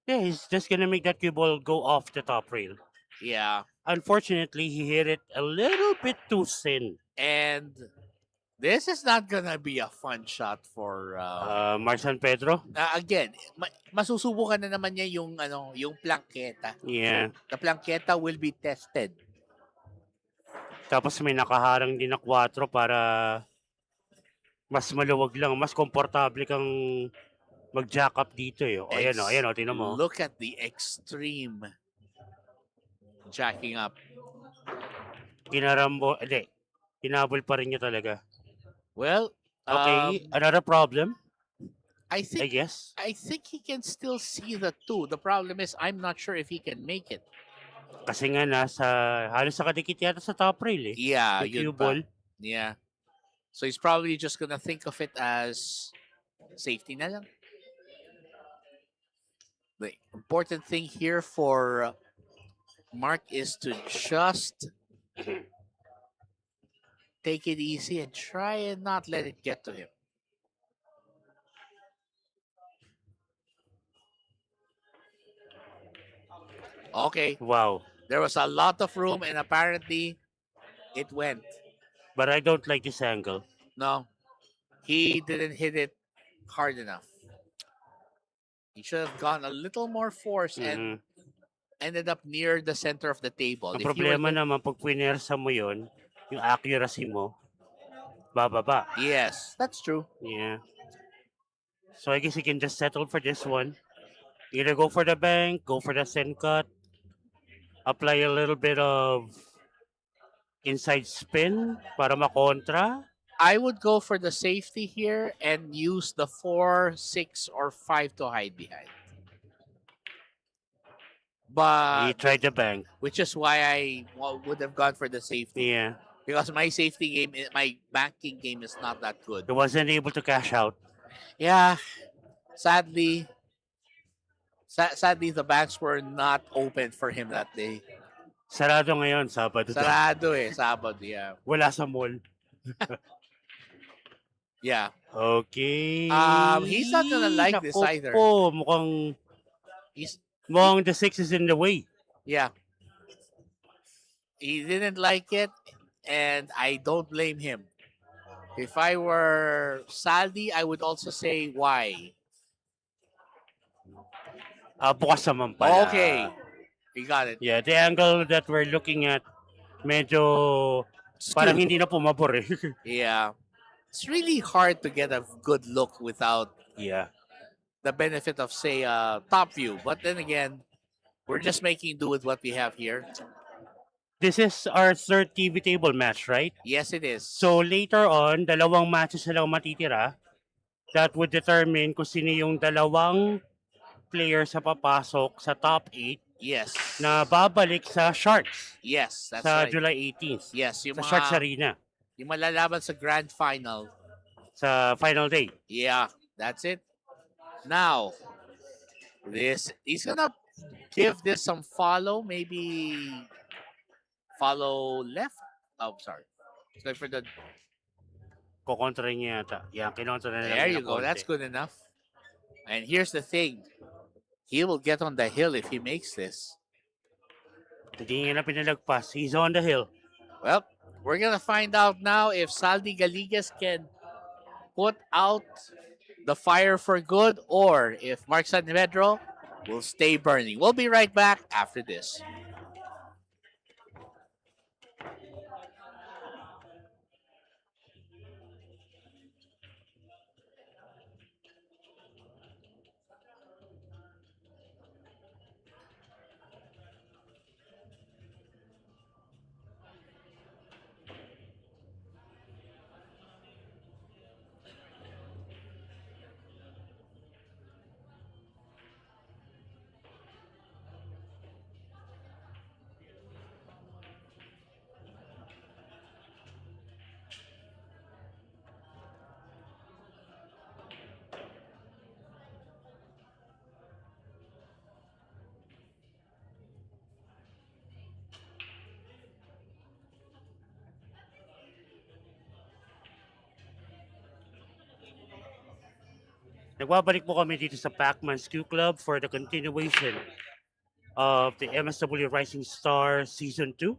Yeah, he's just gonna make that cue ball go off the top rail. Yeah. Unfortunately, he hit it a little bit too thin. And this is not gonna be a fun shot for Marsan Pedro? again, masusubukan na naman niya yung planketa. Yeah. The planketa will be tested. Tapos may nakaharang din na 4 para mas maluwag lang, mas komportable kang mag-jack up dito eh. O, ayan o, tingnan mo. Look at the extreme jacking up. Tinabol pa rin niya talaga. Well, Okay, another problem, I I guess. think he can still see the 2. The problem is I'm not sure if he can make it. Kasi nga halos sa kadikit yata sa top rail eh. Yeah, Yung yun cue pa. ball. Yeah. So he's probably just gonna think of it as safety na lang. The important thing here for Mark is to just take it easy and try and not let it get to him. Okay, Wow. there was a lot of room and apparently it went. But I don't like this angle. No, he didn't hit it hard enough. He should have gone a little more force and ended up near the center of the table. Ang If you were problema to- naman, pag pinersa mo yun, yung accuracy mo, bababa. Yes, that's true. Yeah. So I guess he can just settle for this one. Either go for the bank, go for the send cut, apply a little bit of inside spin para makontra. I would go for the safety here and use the 4, 6, or 5 to hide behind. He But tried the bank. which is why I would have gone for the safety Yeah. because my safety game, my banking game is not that good. He wasn't able to cash out. Yeah, sadly, sadly the banks were not open for him that day. Sarado ngayon, Sabado. Sarado Sabado, yeah. Wala sa mall. Yeah. Okay. He's not gonna like this Naku either. po, mukhang the 6 is in the way. Yeah. He didn't like it, and I don't blame him. If I were Saldi, I would also say why. Bukas naman pala. Okay. He got it. Yeah, the angle that we're looking at, medyo parang hindi na pumabor eh. Yeah. It's really hard to get a good look without Yeah. the benefit of, say, top view. But then again, we're just making do with what we have here. This is our third TV table match, right? Yes, it is. So later on, dalawang matches na lang matitira. That would determine kung sino yung dalawang players sa papasok sa top 8 yes. na babalik sa Sharks Yes, that's sa right. July 18th. Yes, yung Sa Sharks Arena. Yung malalaban sa grand final. Sa final day. Yeah, that's it. Now, this he's gonna give this some follow, maybe follow left. Oh, sorry. So for the Kukontra niya yata. Yan, kinontra na lang there niya you ng go. konti. That's good enough. And here's the thing. He will get on the hill if he makes this. Hindi niya na pinalagpas. He's on the hill. Well, we're gonna find out now if Saldi Galiguez can put out the fire for good or if Mark San Pedro will stay burning. We'll be right back after this. Nagbabalik po kami dito sa PACMAN'S Q Club for the continuation of the MSW Rising Star Season 2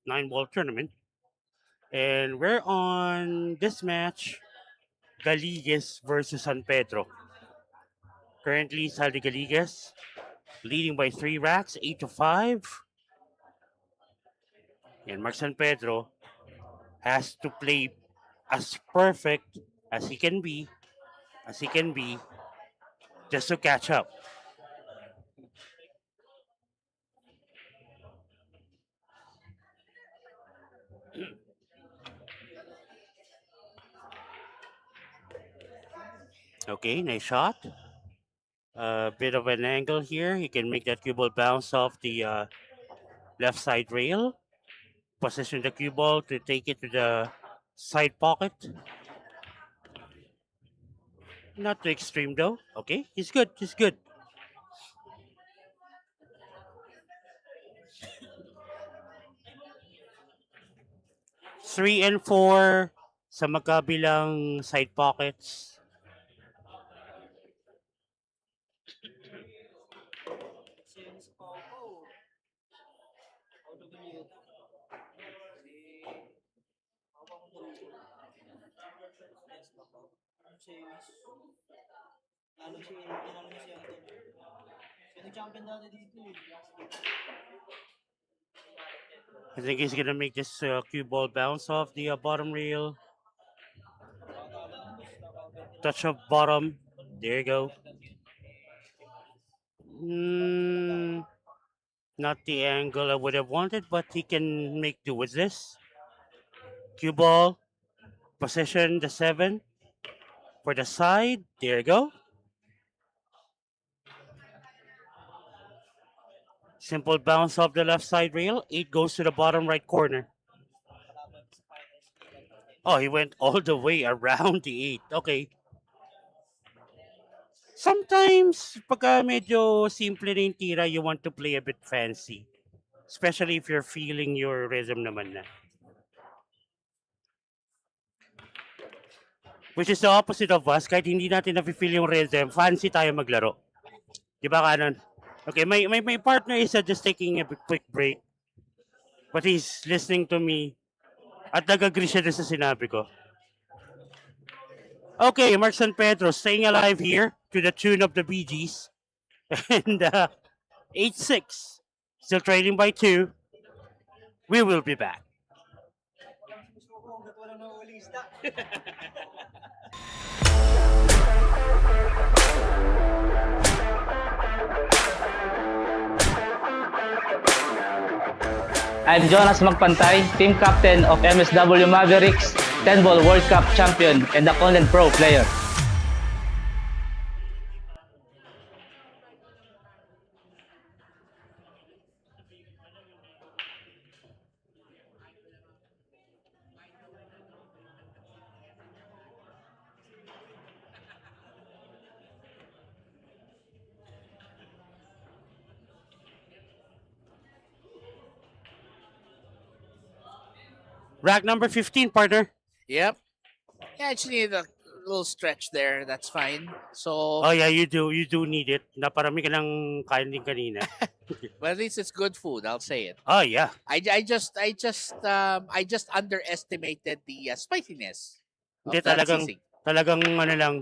9-ball tournament. And we're on this match, Galiguez versus San Pedro. Currently, Saldi Galiguez leading by 3 racks, 8-5. And Mark San Pedro has to play as perfect as he can be, just to catch up. Okay, nice shot. A bit of an angle here. He can make that cue ball bounce off the left side rail. Position the cue ball to take it to the side pocket. Not too extreme though. Okay, he's good. He's good. Three and four sa magkabilang side pockets. I think he's gonna make this cue ball bounce off the bottom rail. Touch of bottom. There you go. Not the angle I would have wanted, but he can make do with this. Cue ball. Position the 7 for the side. There you go. Simple bounce off the left side rail. 8 goes to the bottom right corner. Oh, he went all the way around the 8. Okay. Sometimes, pagka medyo simple na yung tira, you want to play a bit fancy. Especially if you're feeling your rhythm naman na. Which is the opposite of us. Kahit hindi natin na-feel yung rhythm, fancy tayo maglaro. Di ba kanon? Okay, my partner is just taking a quick break. But he's listening to me. At nag-agree siya dun sa sinabi ko. Okay, Mark San Pedro staying alive here to the tune of the Bee Gees. And 8-6. Still trailing by 2. We will be back. I'm Jonas Magpantay, team captain of MSW Mavericks, 10-ball World Cup champion, and a Content Pro player. Rack number 15, partner. Yep. Yeah, I just need a little stretch there. That's fine. So, Oh yeah, you do need it. Naparami ka ng kain din kanina. but at least it's good food. I'll say it. Oh yeah. I just underestimated the spiciness Hindi of that talagang sisig. talagang ano lang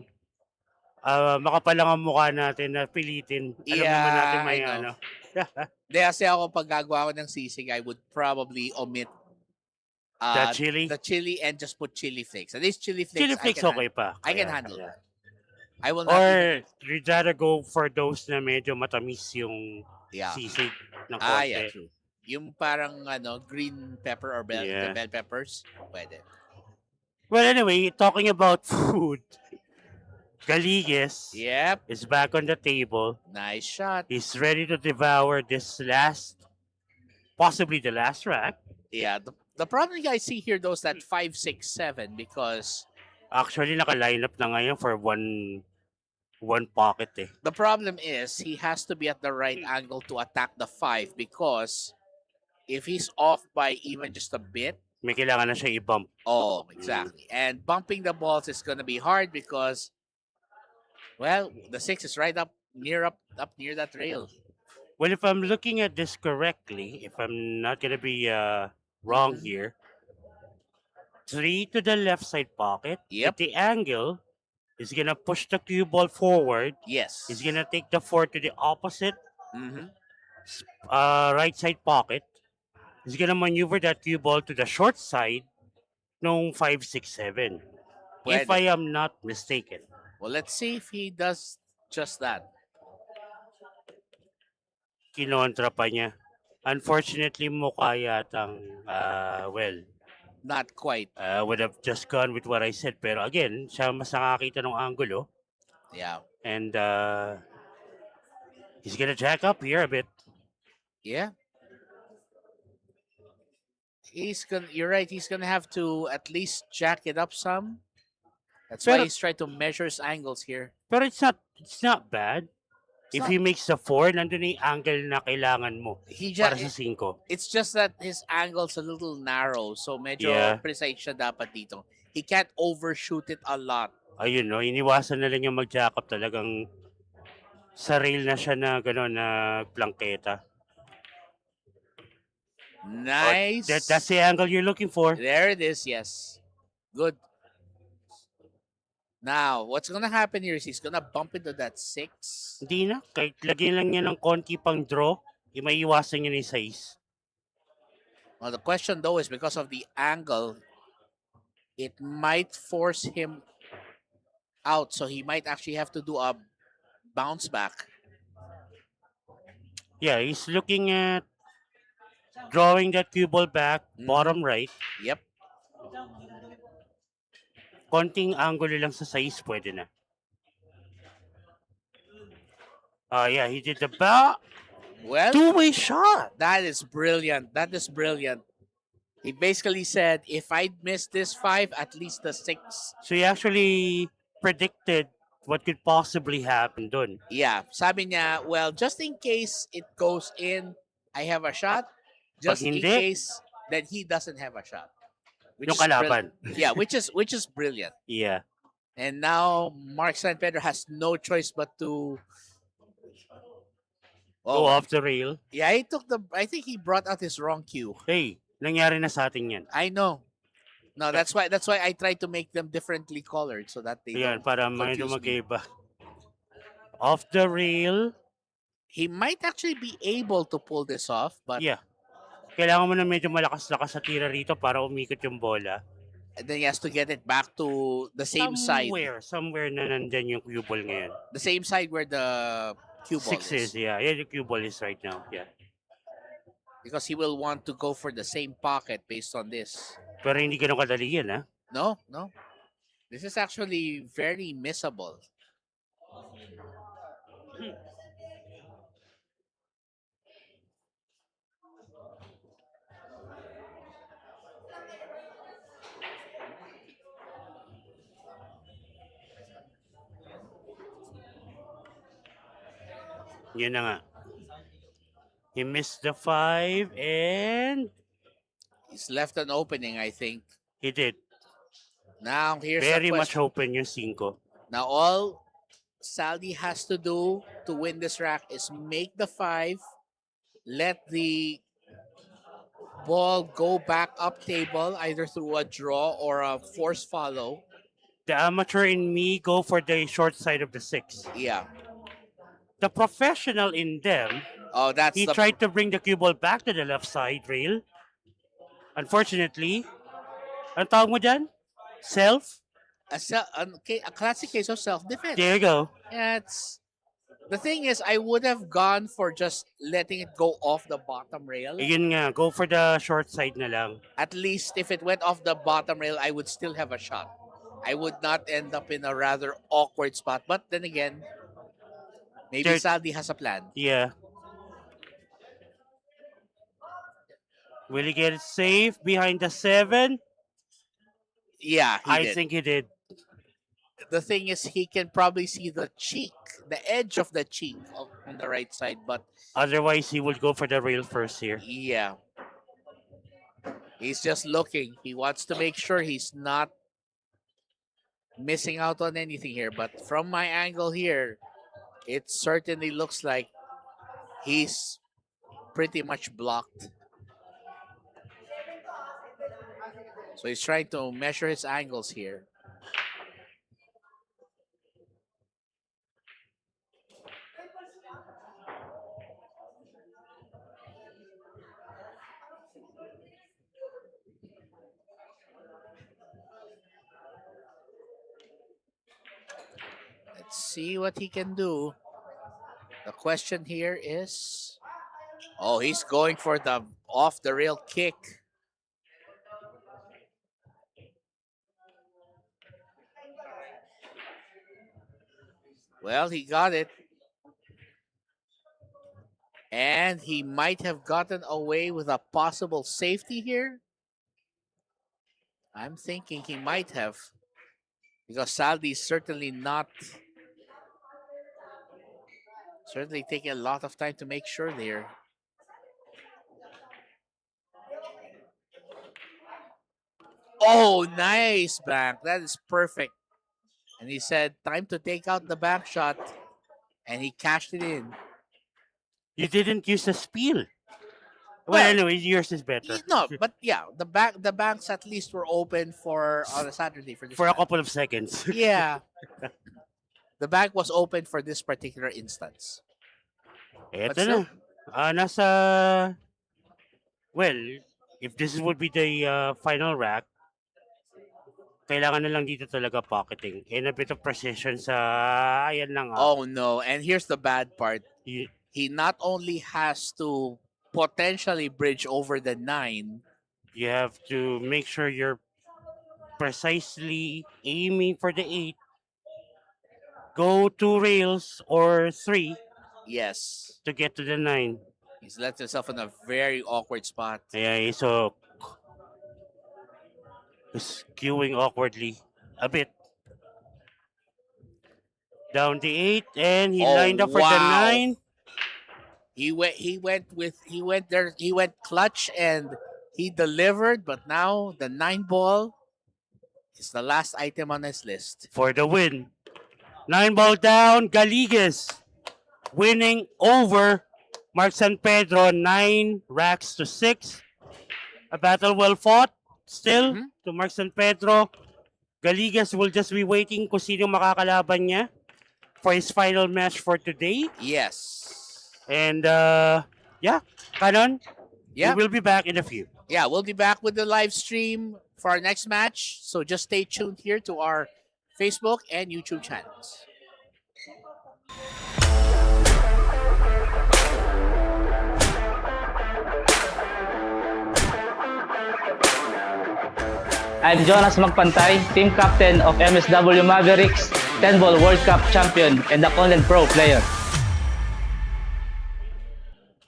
makapal lang ang mukha natin na pilitin. Alam naman natin Yeah, may I know. ano. Hindi kasi ako pag gagawa ko ng sisig, I would probably omit The chili. the chili and just put chili flakes. At least chili flakes, Chili flakes okay pa. I can Kaya, handle yeah. that. I will not even, Or you'd rather go for those na medyo matamis yung yeah. sisig ng Ah, konti. yeah, true. Yung parang green pepper or the Yeah. bell peppers, pwede. Well, anyway, talking about food, Galiguez Yep, is back on the table. nice shot. He's ready to devour this possibly the last rack. Yeah, the problem I see here though is that 5, 6, 7 because Actually, naka-line up na ngayon for one pocket eh. the problem is he has to be at the right angle to attack the 5 because if he's off by even just a bit, May kailangan na siya i-bump. oh, exactly. And bumping the balls is going to be hard because well, the 6 is right up near that rail. Well, if I'm looking at this correctly, if I'm not gonna be wrong Mhm. here, 3 to the left side pocket. Yep. At the angle is gonna push the cue ball forward. Yes. He's gonna take the 4 to the opposite Mhm. right side pocket. He's gonna maneuver that cue ball to the short side nung 5, 6, 7. If Pwede. I am not mistaken. Well, let's see if he does just that. Kinontra pa niya. Unfortunately, mukha yatang, Not quite. would have just gone with what I said. Pero again, siya mas nakakita ng angulo. Yeah. And he's gonna jack up here a bit. Yeah. You're right, he's gonna have to at least jack it up some. That's why Pero- he's trying to measure his angles here. Pero it's not bad. If not- he makes the 4, nandun na yung angle na kailangan mo He para just sa 5. it's just that his angle's a little narrow, so medyo Yeah. precise siya dapat dito. He can't overshoot it a lot. Ayun, no, iniwasan na lang yung mag-jack up, talagang sa rail na siya na gano'n na plangketa. Nice. That's the angle you're looking for. There it is, yes. Good. Now, what's gonna happen here is he's gonna bump into that 6. Hindi na, kahit lagyan lang niya ng konti pang draw, maiiwasan niya ni size. Well, the question though is because of the angle, it might force him out, so he might actually have to do a bounce back. Yeah, he's looking at drawing that cue ball back, Mhm. bottom right. Yep. Konting angulo lang sa size, pwede na. Yeah, he did the Well, two-way shot. that is brilliant. That is brilliant. He basically said, if I miss this 5, at least the 6. So he actually predicted what could possibly happen dun. Yeah. Sabi niya, well, just in case it goes in, I have a shot. Just in hindi, case that he doesn't have a shot. Yung kalaban. Yeah, which is brilliant. Yeah. And now Mark San Pedro has no choice but to Go off the rail. Yeah, I think he brought out his wrong cue. Hey, nangyari na sa atin yan. I know. No, that's why I try to make them differently colored so that they Ayan, don't para medyo confuse me. magkaiba. Off the rail. He might actually be able to pull this off, but Yeah. Kailangan mo na medyo malakas-lakas sa tira rito para umikot yung bola. then he has to get it back to the same side. Somewhere na nandyan yung cue ball ngayon. The same side where the cue ball 6 is, yeah. Yan yung cue ball is right now. Yeah. Because he will want to go for the same pocket based on this. Pero hindi ganun kadali yan, ha? No. This is actually very missable. Yun na nga. He missed the 5 and He's left an opening, I think. He did. Now, here's Very the much question. open yung 5. Now, all Saldi has to do to win this rack is make the 5, let the ball go back up table, either through a draw or a force follow. The amateur in me go for the short side of the 6. Yeah. The professional in them, Oh, that's he the tried to bring the cue ball back to the left side rail. Unfortunately, ang tawag mo dyan? Self? a classic case of self-defense. There you go. Yeah, the thing is, I would have gone for just letting it go off the bottom rail. Yun nga, go for the short side na lang. At least if it went off the bottom rail, I would still have a shot. I would not end up in a rather awkward spot. But then again, maybe Saldi has a plan. Yeah. Will he get it safe behind the 7? Yeah, I did. think he did. The thing is, he can probably see the cheek, the edge of the cheek on the right side. But otherwise, he would go for the rail first here. yeah. He's just looking. He wants to make sure he's not missing out on anything here. But from my angle here, it certainly looks like he's pretty much blocked. So he's trying to measure his angles here. Let's see what he can do. The question here is, oh, he's going for the off the rail kick. Well, he got it. And he might have gotten away with a possible safety here. I'm thinking he might have. Because Saldi is certainly taking a lot of time to make sure there. Oh, nice bank. That is perfect. And he said, time to take out the back shot. And he cashed it in. You didn't use a spiel. Well, anyway, yours is better. No, but yeah, the banks at least were open on a Saturday for this. For a couple of seconds. Yeah. The bank was open for this particular instance. Eto na. Nasa... Well, if this would be the final rack, kailangan na lang dito talaga pocketing. And a bit of precision sa... Ayan lang. Oh, no. And here's the bad part. He not only has to potentially bridge over the 9. You have to make sure you're precisely aiming for the 8. Go 2 rails or 3. Yes. To get to the 9. He's left himself in a very awkward spot. Yeah, so skewing awkwardly a bit. Down the 8 and he lined up for the 9. He went clutch and he delivered, but now the 9 ball is the last item on his list. For the win. 9 ball down, Galiguez winning over Mark San Pedro, 9 racks to 6. A battle well fought still to Mark San Pedro. Galiguez will just be waiting kung sino makakalaban niya for his final match for today. Yes. And yeah, Canon, yeah, we will be back in a few. Yeah, we'll be back with the live stream for our next match. So just stay tuned here to our Facebook and YouTube channels. I'm Jonas Magpantay, team captain of MSW Mavericks, 10-ball World Cup champion and a Conland Pro player.